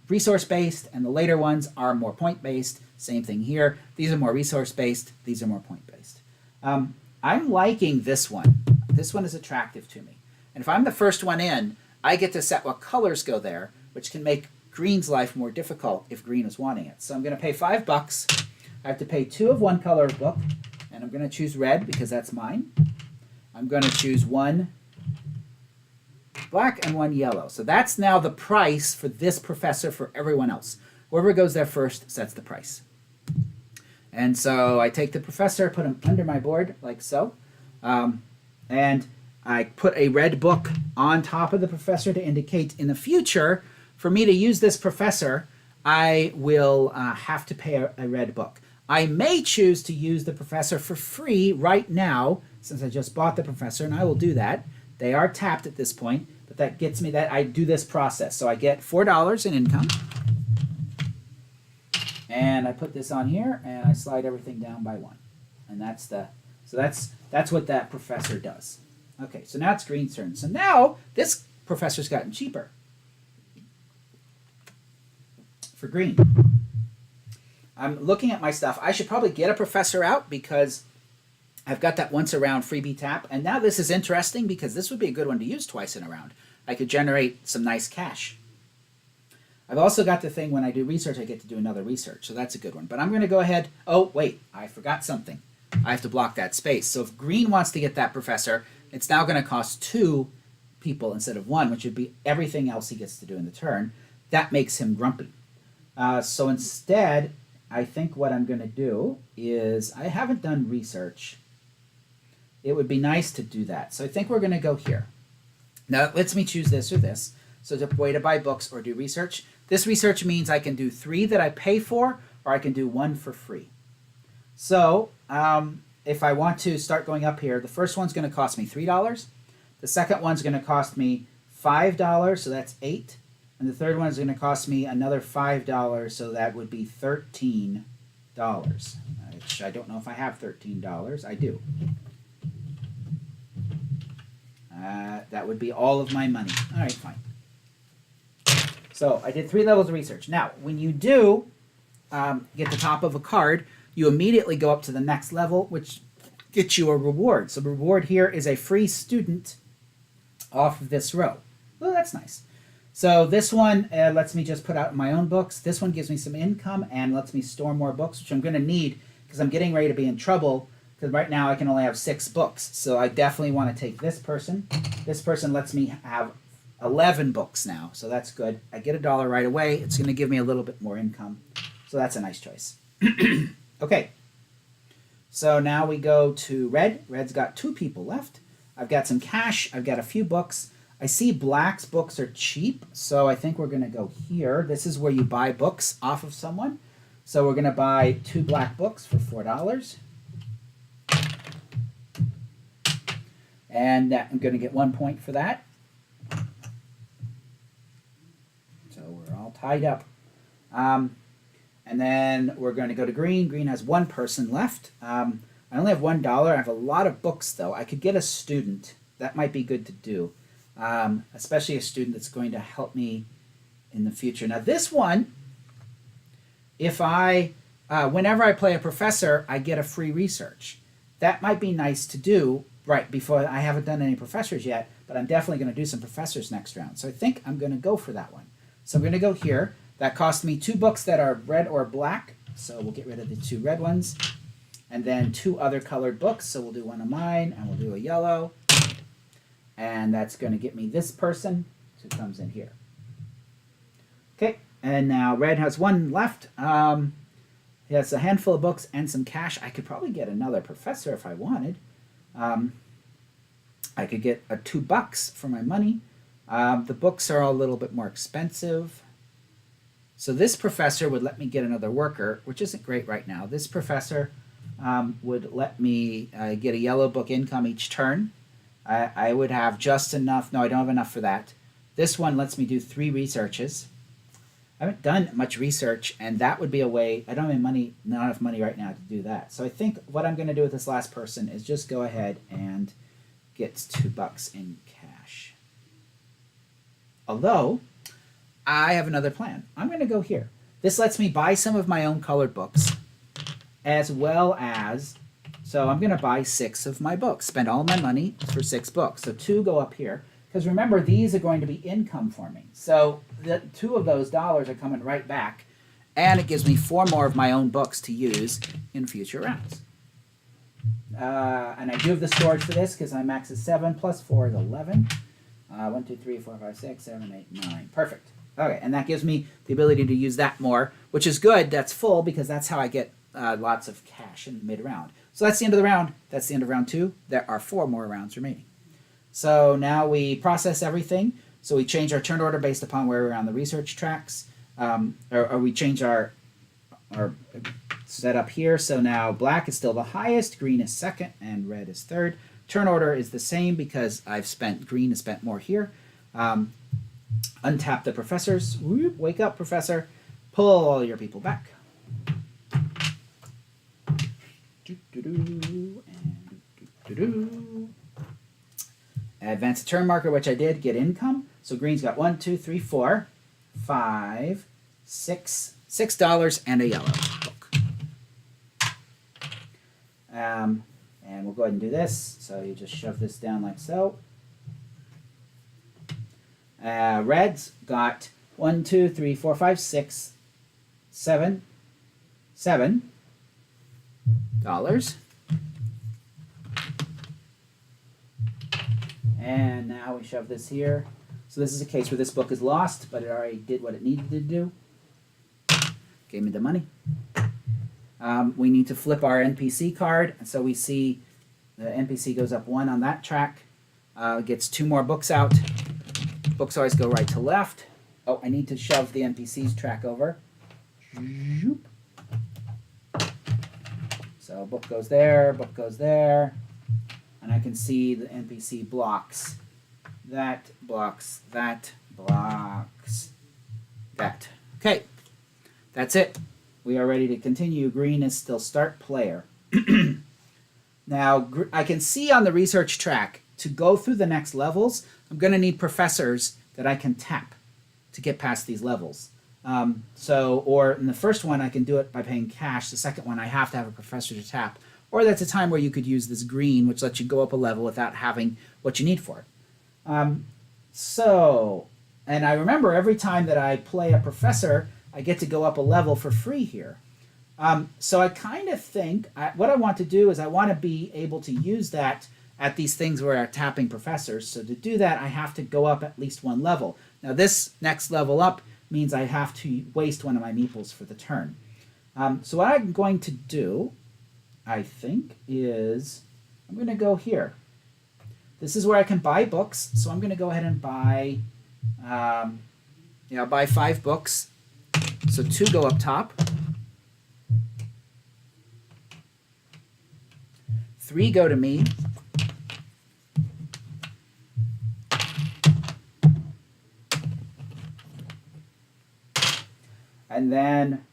[SPEAKER 1] resource-based, and the later ones are more point-based. Same thing here. These are more resource-based. These are more point-based. I'm liking this one. This one is attractive to me. And if I'm the first one in, I get to set what colors go there, which can make green's life more difficult if green is wanting it. So I'm going to pay $5. I have to pay 2 of one color book, and I'm going to choose red because that's mine. I'm going to choose 1 black and 1 yellow. So that's now the price for this professor for everyone else. Whoever goes there first sets the price. And so I take the professor, put him under my board like so, and I put a red book on top of the professor to indicate in the future, for me to use this professor, I will have to pay a red book. I may choose to use the professor for free right now, since I just bought the professor, and I will do that. They are tapped at this point, but that gets me that I do this process. So I get $4 in income, and I put this on here, and I slide everything down by 1, and that's what that professor does. Okay, so now it's green's turn. So now this professor's gotten cheaper for green. I'm looking at my stuff. I should probably get a professor out because I've got that once a round freebie tap. And now this is interesting because this would be a good one to use twice in a round. I could generate some nice cash. I've also got the thing when I do research, I get to do another research. So that's a good one. But I'm going to go ahead. Oh, wait, I forgot something. I have to block that space. So if green wants to get that professor, it's now going to cost 2 people instead of 1, which would be everything else he gets to do in the turn. That makes him grumpy. So instead, I think what I'm going to do is, I haven't done research. It would be nice to do that. So I think we're going to go here. Now it lets me choose this or this. So it's a way to buy books or do research. This research means I can do 3 that I pay for, or I can do 1 for free. So if I want to start going up here, the first one's going to cost me $3. The second one's going to cost me $5, so that's 8. And the third one is going to cost me another $5, so that would be $13. Which I don't know if I have $13. I do. That would be all of my money. All right, fine. So I did 3 levels of research. Now, when you do get the top of a card, you immediately go up to the next level, which gets you a reward. So the reward here is a free student off of this row. Well, that's nice. So this one lets me just put out my own books. This one gives me some income and lets me store more books, which I'm going to need because I'm getting ready to be in trouble because right now I can only have 6 books. So I definitely want to take this person. This person lets me have 11 books now, so that's good. I get $1 right away. It's going to give me a little bit more income. So that's a nice choice. Okay. So now we go to red. Red's got 2 people left. I've got some cash. I've got a few books. I see black's books are cheap, so I think we're going to go here. This is where you buy books off of someone. So we're going to buy 2 black books for $4. And I'm going to get 1 point for that. So we're all tied up. And then we're going to go to green. Green has 1 person left. I only have $1. I have a lot of books, though. I could get a student. That might be good to do. Especially a student that's going to help me in the future. Now this one, if whenever I play a professor, I get a free research. That might be nice to do right before. I haven't done any professors yet, but I'm definitely going to do some professors next round. So I think I'm going to go for that one. So I'm going to go here. That cost me 2 books that are red or black. So we'll get rid of the 2 red ones. And then 2 other colored books. So we'll do one of mine and we'll do a yellow. And that's going to get me this person who comes in here. Okay, and now red has 1 left. He has a handful of books and some cash. I could probably get another professor if I wanted. I could get $2 for my money. The books are a little bit more expensive. So this professor would let me get another worker, which isn't great right now. This professor would let me get a yellow book income each turn. I would have just enough. No, I don't have enough for that. This one lets me do 3 researches. I haven't done much research, and that would be a way. I don't have any money, not enough money right now to do that. So I think what I'm going to do with this last person is just go ahead and get $2 in cash. Although, I have another plan. I'm going to go here. This lets me buy some of my own colored books, as well as, so I'm going to buy 6 of my books, spend all my money for 6 books. So 2 go up here, because remember, these are going to be income for me. So the 2 of those dollars are coming right back, and it gives me 4 more of my own books to use in future rounds. And I do have the storage for this, because my max is 7, plus 4 is 11. 1, 2, 3, 4, 5, 6, 7, 8, 9. Perfect. Okay, and that gives me the ability to use that more, which is good. That's full, because that's how I get lots of cash in mid-round. So that's the end of the round. That's the end of round 2. There are 4 more rounds remaining. So now we process everything. So we change our turn order based upon where we're on the research tracks. Or we change our setup here. So now black is still the highest, green is second, and red is third. Turn order is the same because green has spent more here. Untap the professors. Whoop, wake up, professor. Pull all your people back. Advance a turn marker, which I did. Get income. So green's got 1, 2, 3, 4, 5, 6, $6 and a yellow book. And we'll go ahead and do this. So you just shove this down like so. Red's got 1, 2, 3, 4, 5, 6, 7, $7. And now we shove this here. So this is a case where this book is lost, but it already did what it needed to do. Gave me the money. We need to flip our NPC card. And so we see the NPC goes up 1 on that track. Gets 2 more books out. Books always go right to left. Oh, I need to shove the NPC's track over. So book goes there, and I can see the NPC blocks that blocks that, blocks that. Okay, that's it. We are ready to continue. Green is still start player. Now, I can see on the research track, to go through the next levels, I'm going to need professors that I can tap to get past these levels. Or in the first one, I can do it by paying cash. The second one, I have to have a professor to tap. Or that's a time where you could use this green, which lets you go up a level without having what you need for it. And I remember every time that I play a professor, I get to go up a level for free here. So I kind of think what I want to do is I want to be able to use that at these things where I'm tapping professors. So to do that, I have to go up at least one level. Now this next level up means I have to waste one of my meeples for the turn. So what I'm going to do, I think, is I'm going to go here. This is where I can buy books. So I'm going to go ahead and buy, buy 5 books. So 2 go up top. 3 go to me. And then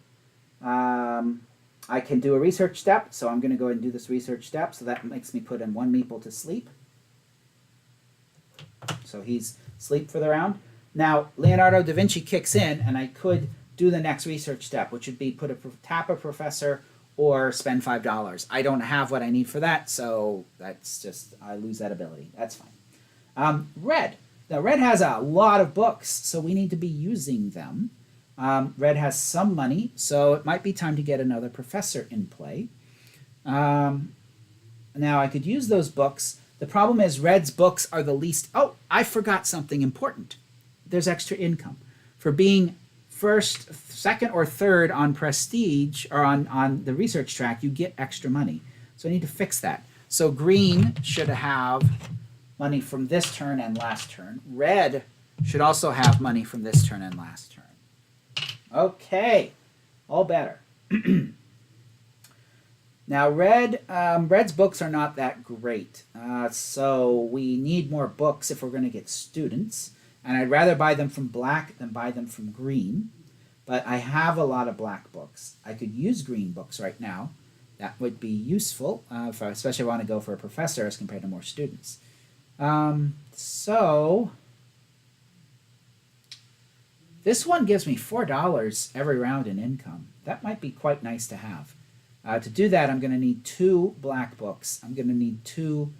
[SPEAKER 1] I can do a research step. So I'm going to go ahead and do this research step. So that makes me put in 1 meeple to sleep. So he's asleep for the round. Now, Leonardo da Vinci kicks in, and I could do the next research step, which would be tap a professor or spend $5. I don't have what I need for that, so that's just, I lose that ability. That's fine. Red. Now, red has a lot of books, so we need to be using them. Red has some money, so it might be time to get another professor in play. Now, I could use those books. The problem is red's books are the least... Oh, I forgot something important. There's extra income. For being first, second, or third on prestige, or on the research track, you get extra money. So I need to fix that. So green should have money from this turn and last turn. Red should also have money from this turn and last turn. Okay, all better. Now, red's books are not that great, so we need more books if we're going to get students. And I'd rather buy them from black than buy them from green. But I have a lot of black books. I could use green books right now. That would be useful, especially if I want to go for a professor as compared to more students. So this one gives me $4 every round in income. That might be quite nice to have. To do that, I'm going to need 2 black books. I'm going to need 2,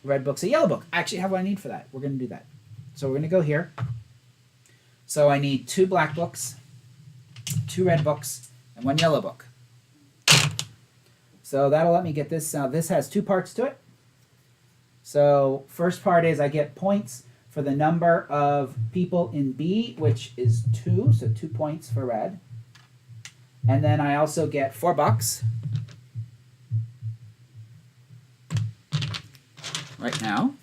[SPEAKER 1] red books, a yellow book. I actually have what I need for that. We're going to do that. So we're going to go here. So I need 2 black books, 2 red books, and 1 yellow book. So that'll let me get this. This has 2 parts to it. So first part is I get points for the number of people in B, which is 2. So 2 points for red. And then I also get $4 right now.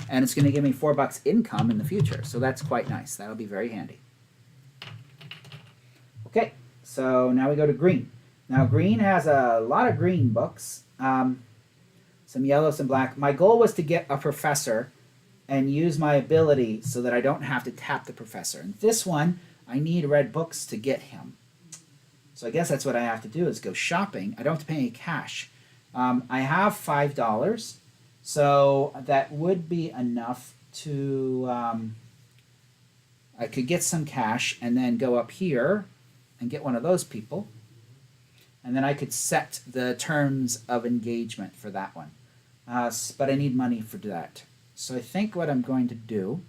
[SPEAKER 1] And it's going to give me $4 income in the future. So that's quite nice. That'll be very handy. Okay, so now we go to green. Now green has a lot of green books. Some yellow, some black. My goal was to get a professor and use my ability so that I don't have to tap the professor. And this one, I need red books to get him. So I guess that's what I have to do is go shopping. I don't have to pay any cash. I have $5, so that would be enough to... I could get some cash and then go up here and get one of those people. And then I could set the terms of engagement for that one. But I need money for that. So I think what I'm going to do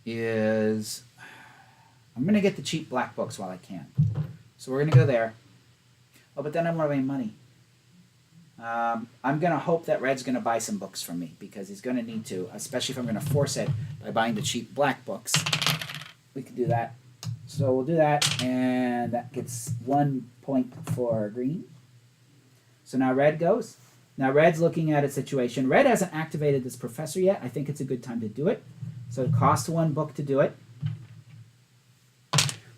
[SPEAKER 1] is... I'm going to get the cheap black books while I can. So we're going to go there. Oh, but then I want to make money. I'm going to hope that red's going to buy some books from me because he's going to need to, especially if I'm going to force it by buying the cheap black books. We can do that. So we'll do that, and that gets 1 point for green. So now red goes. Now red's looking at its situation. Red hasn't activated this professor yet. I think it's a good time to do it. So it costs 1 book to do it.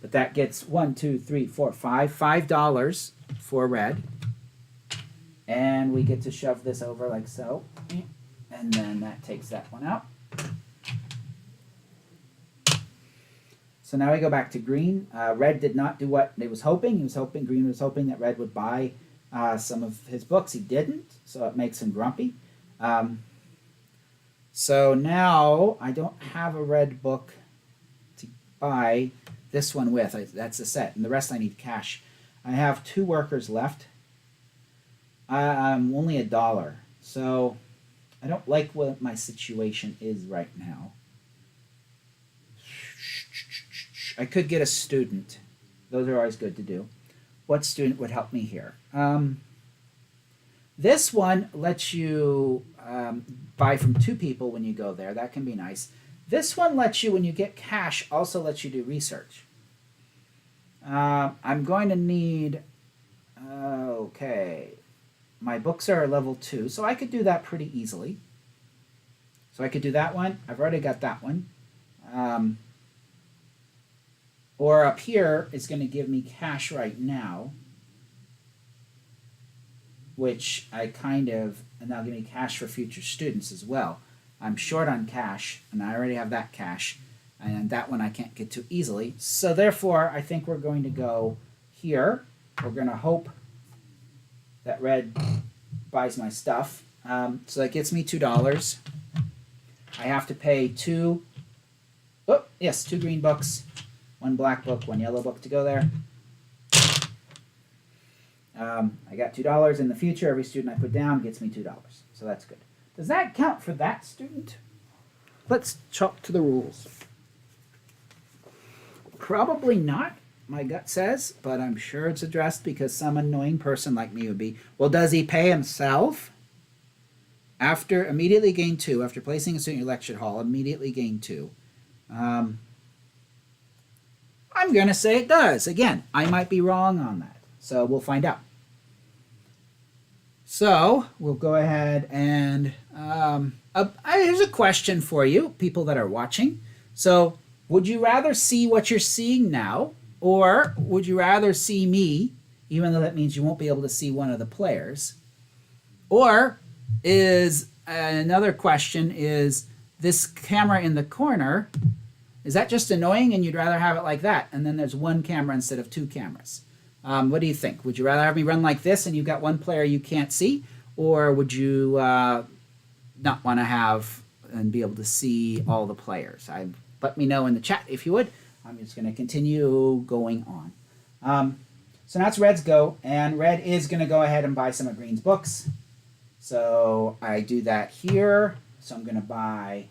[SPEAKER 1] But that gets $5 for red. And we get to shove this over like so. And And then that takes that one out. So now we go back to green. Red did not do what he was hoping. Green was hoping that red would buy some of his books. He didn't, so it makes him grumpy. So now I don't have a red book to buy this one with. That's a set, and the rest I need cash. I have 2 workers left. I'm only $1, so I don't like what my situation is right now. I could get a student. Those are always good to do. What student would help me here? This one lets you buy from 2 people when you go there. That can be nice. This one lets you, when you get cash, also lets you do research. I'm going to need, okay, my books are level 2, so I could do that pretty easily. So I could do that one. I've already got that one. Or up here, it's going to give me cash right now, which I kind of, and that'll give me cash for future students as well. I'm short on cash, and I already have that cash, and that one I can't get to easily. So therefore, I think we're going to go here. We're going to hope that red buys my stuff. So that gets me $2. I have to pay 2 green books, 1 black book, 1 yellow book to go there. I got $2 in the future. Every student I put down gets me $2. So that's good. Does that count for that student? Let's chalk to the rules. Probably not, my gut says, but I'm sure it's addressed because some annoying person like me would be, well, does he pay himself? Immediately gain 2. After placing a student in your lecture hall, immediately gain 2. I'm going to say it does. Again, I might be wrong on that. So we'll find out. So we'll go ahead and here's a question for you, people that are watching. So would you rather see what you're seeing now, or would you rather see me, even though that means you won't be able to see one of the players? Or is another question is this camera in the corner, is that just annoying and you'd rather have it like that? And then there's 1 camera instead of 2 cameras. What do you think? Would you rather have me run like this and you've got 1 player you can't see? Or would you not want to have and be able to see all the players? Let me know in the chat if you would. I'm just going to continue going on. So now it's red's go, and red is going to go ahead and buy some of green's books. So I do that here. So I'm going to buy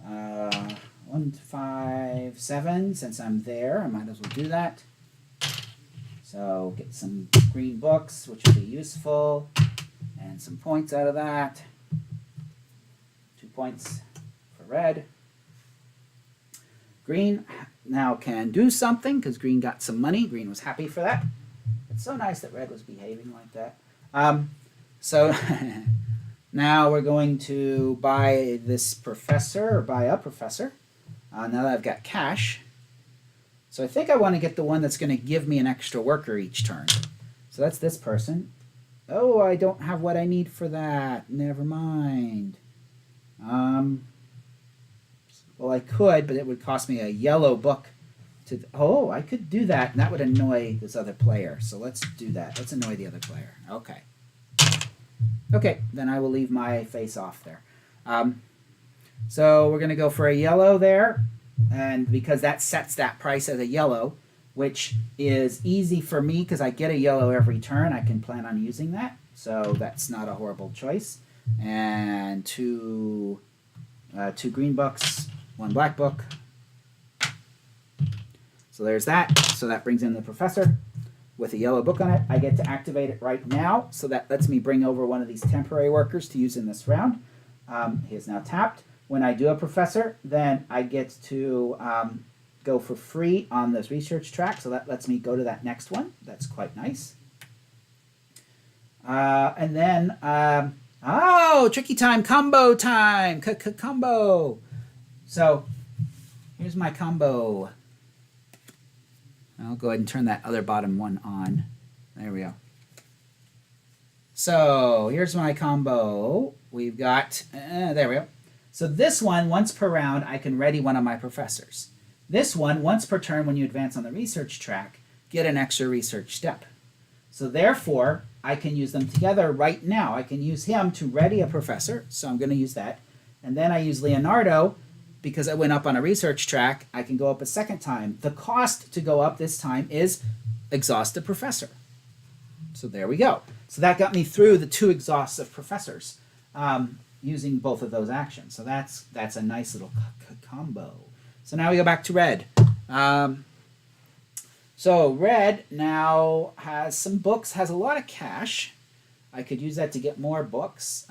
[SPEAKER 1] 1, 5, 7. Since I'm there, I might as well do that. So get some green books, which will be useful, and some points out of that. 2 points for red. Green now can do something because green got some money. Green was happy for that. It's so nice that red was behaving like that. So now we're going to buy this professor, or buy a professor. Now that I've got cash. So I think I want to get the one that's going to give me an extra worker each turn. So that's this person. Oh, I don't have what I need for that. Never mind. Well, I could, but it would cost me a yellow book. Oh, I could do that, and that would annoy this other player. So let's do that. Let's annoy the other player. Okay. Okay, then I will leave my face off there. So we're going to go for a yellow there. And because that sets that price as a yellow, which is easy for me because I get a yellow every turn, I can plan on using that. So that's not a horrible choice. And 2 green books, 1 black book. So there's that. So that brings in the professor with a yellow book on it. I get to activate it right now. So that lets me bring over one of these temporary workers to use in this round. He is now tapped. When I do a professor, then I get to go for free on this research track. So that lets me go to that next one. That's quite nice. And then, oh, tricky time, combo time, combo. So here's my combo. I'll go ahead and turn that other bottom one on. There we go. So here's my combo. We've got, there we go. So this one, once per round, I can ready one of my professors. This one, once per turn when you advance on the research track, get an extra research step. So therefore, I can use them together right now. I can use him to ready a professor, so I'm going to use that. And then I use Leonardo, because I went up on a research track, I can go up a second time. The cost to go up this time is exhaust a professor. So there we go. So that got me through the 2 exhausts of professors using both of those actions. So that's a nice little combo. So now we go back to red. So red now has some books, has a lot of cash. I could use that to get more books.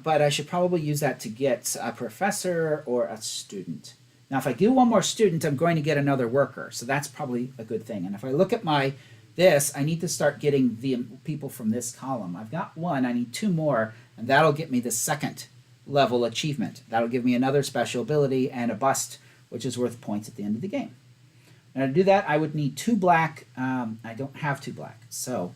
[SPEAKER 1] But I should probably use that to get a professor or a student. Now, if I do one more student, I'm going to get another worker. So that's probably a good thing. And if I look at this, I need to start getting the people from this column. I've got 1, I need 2 more, and that'll get me the 2nd level achievement. That'll give me another special ability and a bust, which is worth points at the end of the game. And to do that, I would need 2 black. I don't have 2 black, so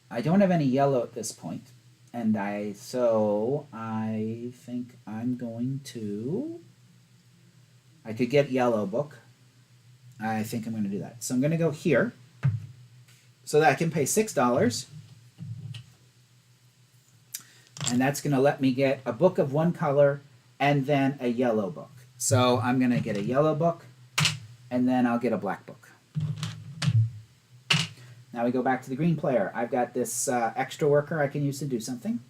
[SPEAKER 1] I don't have any yellow at this point. And so I think I'm going to, I could get yellow book. I think I'm going to do that. So I'm going to go here so that I can pay $6. And that's going to let me get a book of 1 color and then a yellow book. So I'm going to get a yellow book and then I'll get a black book. Now we go back to the green player. I've got this extra worker I can use to do something.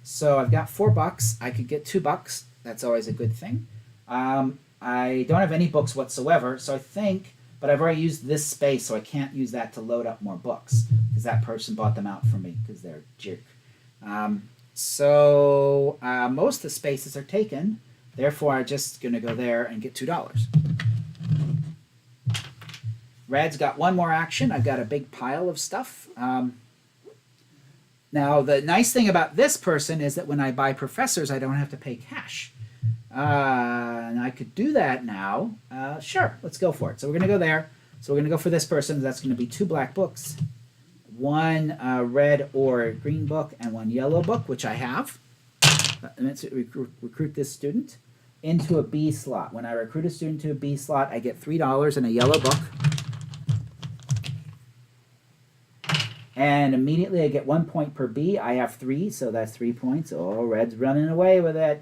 [SPEAKER 1] So I've got $4. I could get $2. That's always a good thing. I don't have any books whatsoever, so I think, but I've already used this space, so I can't use that to load up more books, because that person bought them out for me, because they're a jerk. Most of the spaces are taken, therefore I'm just going to go there and get $2. Red's got 1 more action. I've got a big pile of stuff. Now, the nice thing about this person is that when I buy professors, I don't have to pay cash. And I could do that now. Sure, let's go for it. So we're going to go there. So we're going to go for this person. That's going to be 2 black books, 1 red or green book, and 1 yellow book, which I have. Let's recruit this student into a B slot. When I recruit a student to a B slot, I get $3 and a yellow book. And immediately I get 1 point per B. I have 3, so that's 3 points. Oh, red's running away with it.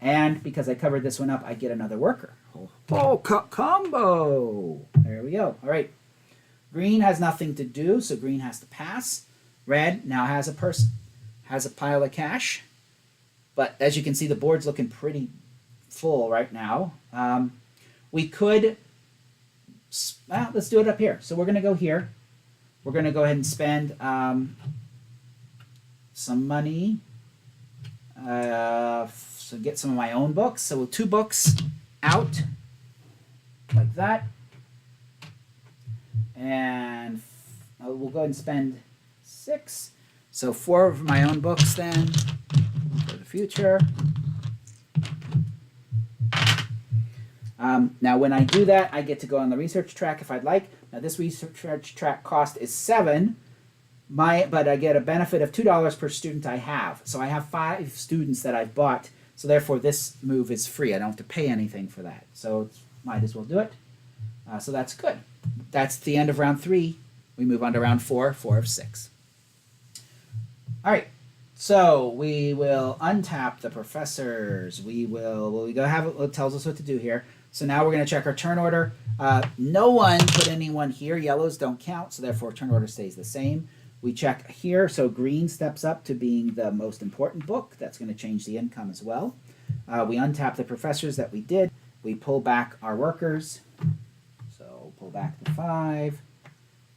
[SPEAKER 1] And because I covered this one up, I get another worker. Combo! There we go. All right. Green has nothing to do, so green has to pass. Red now has a person, has a pile of cash. But as you can see, the board's looking pretty full right now. We could, well, let's do it up here. So we're going to go here. We're going to go ahead and spend some money. So get some of my own books. So 2 books out, like that. And we'll go ahead and spend 6. So 4 of my own books then for the future. Now when I do that, I get to go on the research track if I'd like. Now this research track cost is 7, but I get a benefit of $2 per student I have. So I have 5 students that I've bought, so therefore this move is free. I don't have to pay anything for that. So might as well do it. So that's good. That's the end of round 3. We move on to round 4, 4 of 6. All right. So we will untap the professors. We go have it tells us what to do here. So now we're going to check our turn order. No one put anyone here. Yellows don't count, so therefore turn order stays the same. We check here, so green steps up to being the most important book. That's going to change the income as well. We untap the professors that we did. We pull back our workers. So pull back the 5.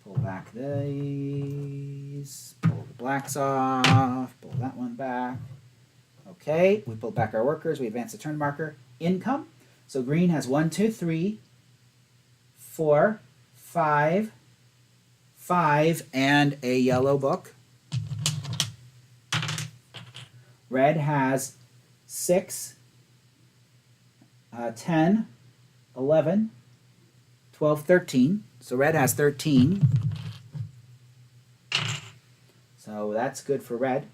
[SPEAKER 1] Pull back these. Pull the blacks off. Pull that one back. Okay, we pull back our workers. We advance the turn marker. Income. So green has 1, 2, 3, 4, 5, 5, and a yellow book. Red has 6, 10, 11, 12, 13. So red has 13. So that's good for red.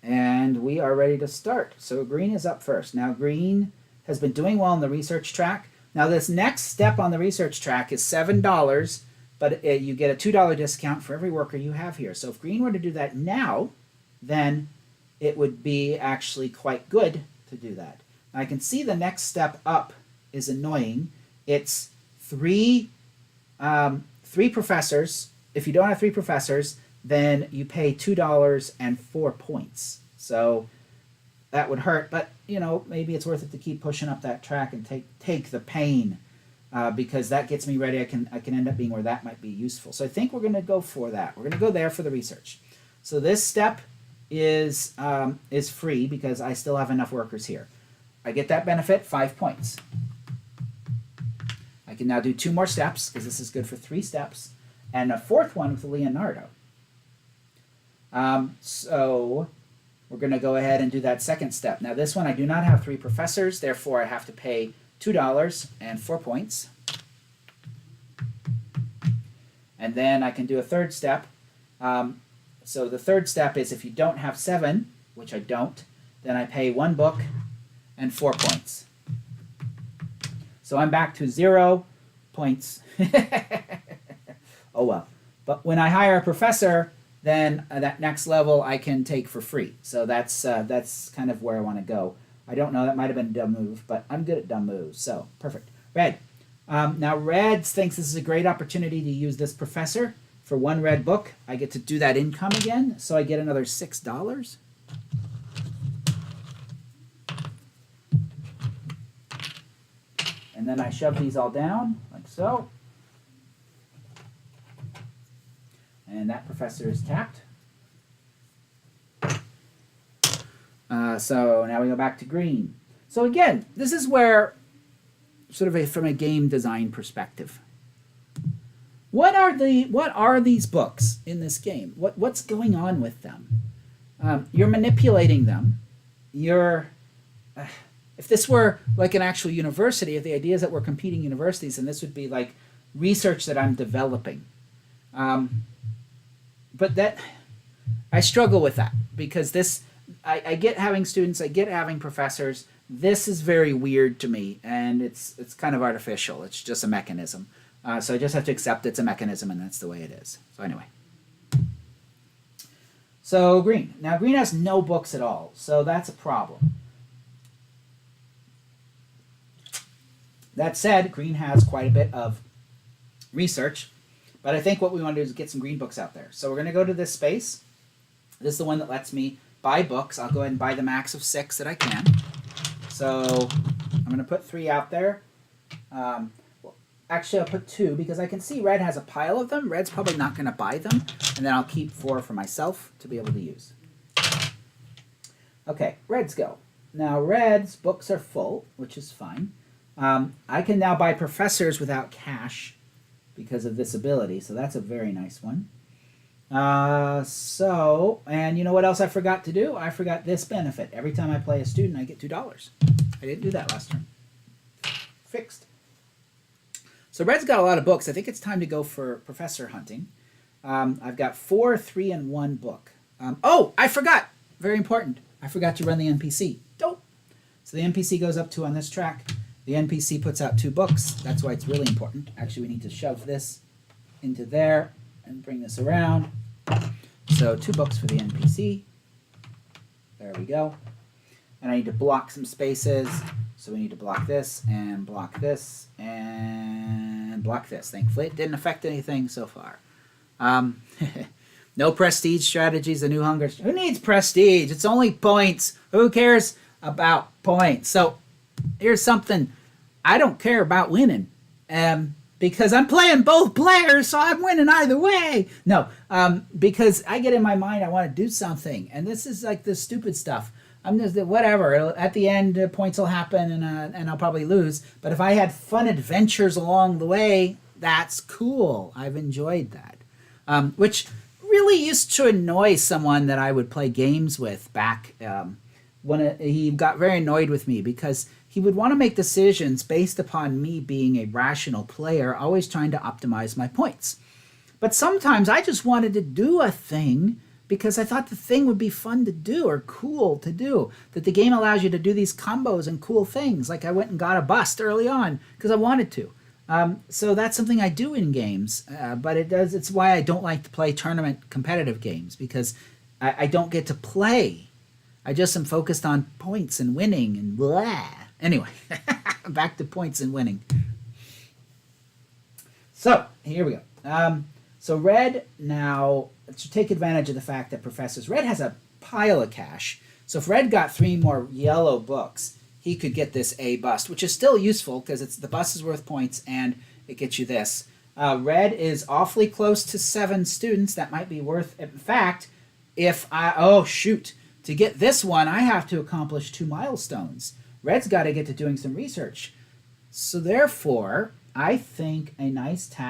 [SPEAKER 1] And we are ready to start. So green is up first. Now green has been doing well on the research track. Now this next step on the research track is $7, but you get a $2 discount for every worker you have here. So if green were to do that now, then it would be actually quite good to do that. Now I can see the next step up is annoying. It's three professors. If you don't have 3 professors, then you pay $2 and 4 points. So that would hurt, but you know, maybe it's worth it to keep pushing up that track and take the pain, because that gets me ready. I can end up being where that might be useful. So I think we're going to go for that. We're going to go there for the research. So this step is free because I still have enough workers here. I get that benefit, 5 points. I can now do 2 more steps because this is good for 3 steps, and a 4th one with Leonardo. So we're going to go ahead and do that second step. Now this one I do not have 3 professors, therefore I have to pay $2 and 4 points. And then I can do a 3rd step. So the 3rd step is if you don't have 7, which I don't, then I pay 1 book and 4 points. So I'm back to 0 points. Oh well. But when I hire a professor, then that next level I can take for free. So that's kind of where I want to go. I don't know, that might have been a dumb move, but I'm good at dumb moves, so perfect. Red. Now red thinks this is a great opportunity to use this professor. For 1 red book, I get to do that income again, so I get another $6. And then I shove these all down, like so. And that professor is tapped. So now we go back to green. So again, this is where, sort of from a game design perspective, what are these books in this game? What's going on with them? You're manipulating them. If this were like an actual university, if the idea is that we're competing universities, then this would be like research that I'm developing. But that, I struggle with that because this, I get having students, I get having professors. This is very weird to me, and it's kind of artificial. It's just a mechanism. So I just have to accept it's a mechanism, and that's the way it is. So anyway. So green. Now green has no books at all, so that's a problem. That said, green has quite a bit of research. But I think what we want to do is get some green books out there. So we're going to go to this space. This is the one that lets me buy books. I'll go ahead and buy the max of 6 that I can. So I'm going to put 3 out there. Well, actually, I'll put 2 because I can see red has a pile of them. Red's probably not going to buy them. And then I'll keep 4 for myself to be able to use. Okay, reds go. Now red's books are full, which is fine. I can now buy professors without cash because of this ability, so that's a very nice one. And you know what else I forgot to do? I forgot this benefit. Every time I play a student, I get $2. I didn't do that last turn. Fixed. So red's got a lot of books. I think it's time to go for professor hunting. I've got 4, 3, and 1 book. Oh, I forgot. Very important. I forgot to run the NPC. Dope. So the NPC goes up 2 on this track. The NPC puts out 2 books. That's why it's really important. Actually, we need to shove this into there and bring this around. So 2 books for the NPC. There we go. And I need to block some spaces. So we need to block this and block this and block this. Thankfully, it didn't affect anything so far. No prestige strategies, the new hunger. Who needs prestige? It's only points. Who cares about points? So here's something. I don't care about winning because I'm playing both players, so I'm winning either way. No, because I get in my mind I want to do something, and this is like the stupid stuff. I'm just whatever. At the end, points will happen, and I'll probably lose. But if I had fun adventures along the way, that's cool. I've enjoyed that, which really used to annoy someone that I would play games with back he got very annoyed with me because he would want to make decisions based upon me being a rational player, always trying to optimize my points. But sometimes I just wanted to do a thing because I thought the thing would be fun to do or cool to do. That the game allows you to do these combos and cool things. Like I went and got a bust early on because I wanted to. So that's something I do in games, but it's why I don't like to play tournament competitive games because I don't get to play. I just am focused on points and winning and blah. Anyway, back to points and winning. So here we go. So Red now, to take advantage of the fact that Red has a pile of cash. So if Red got 3 more yellow books, he could get this A bust, which is still useful because the bust is worth points and it gets you this. Red is awfully close to 7 students. That might be worth, in fact, to get this one, I have to accomplish 2 milestones. Red's got to get to doing some research. So therefore, I think a nice task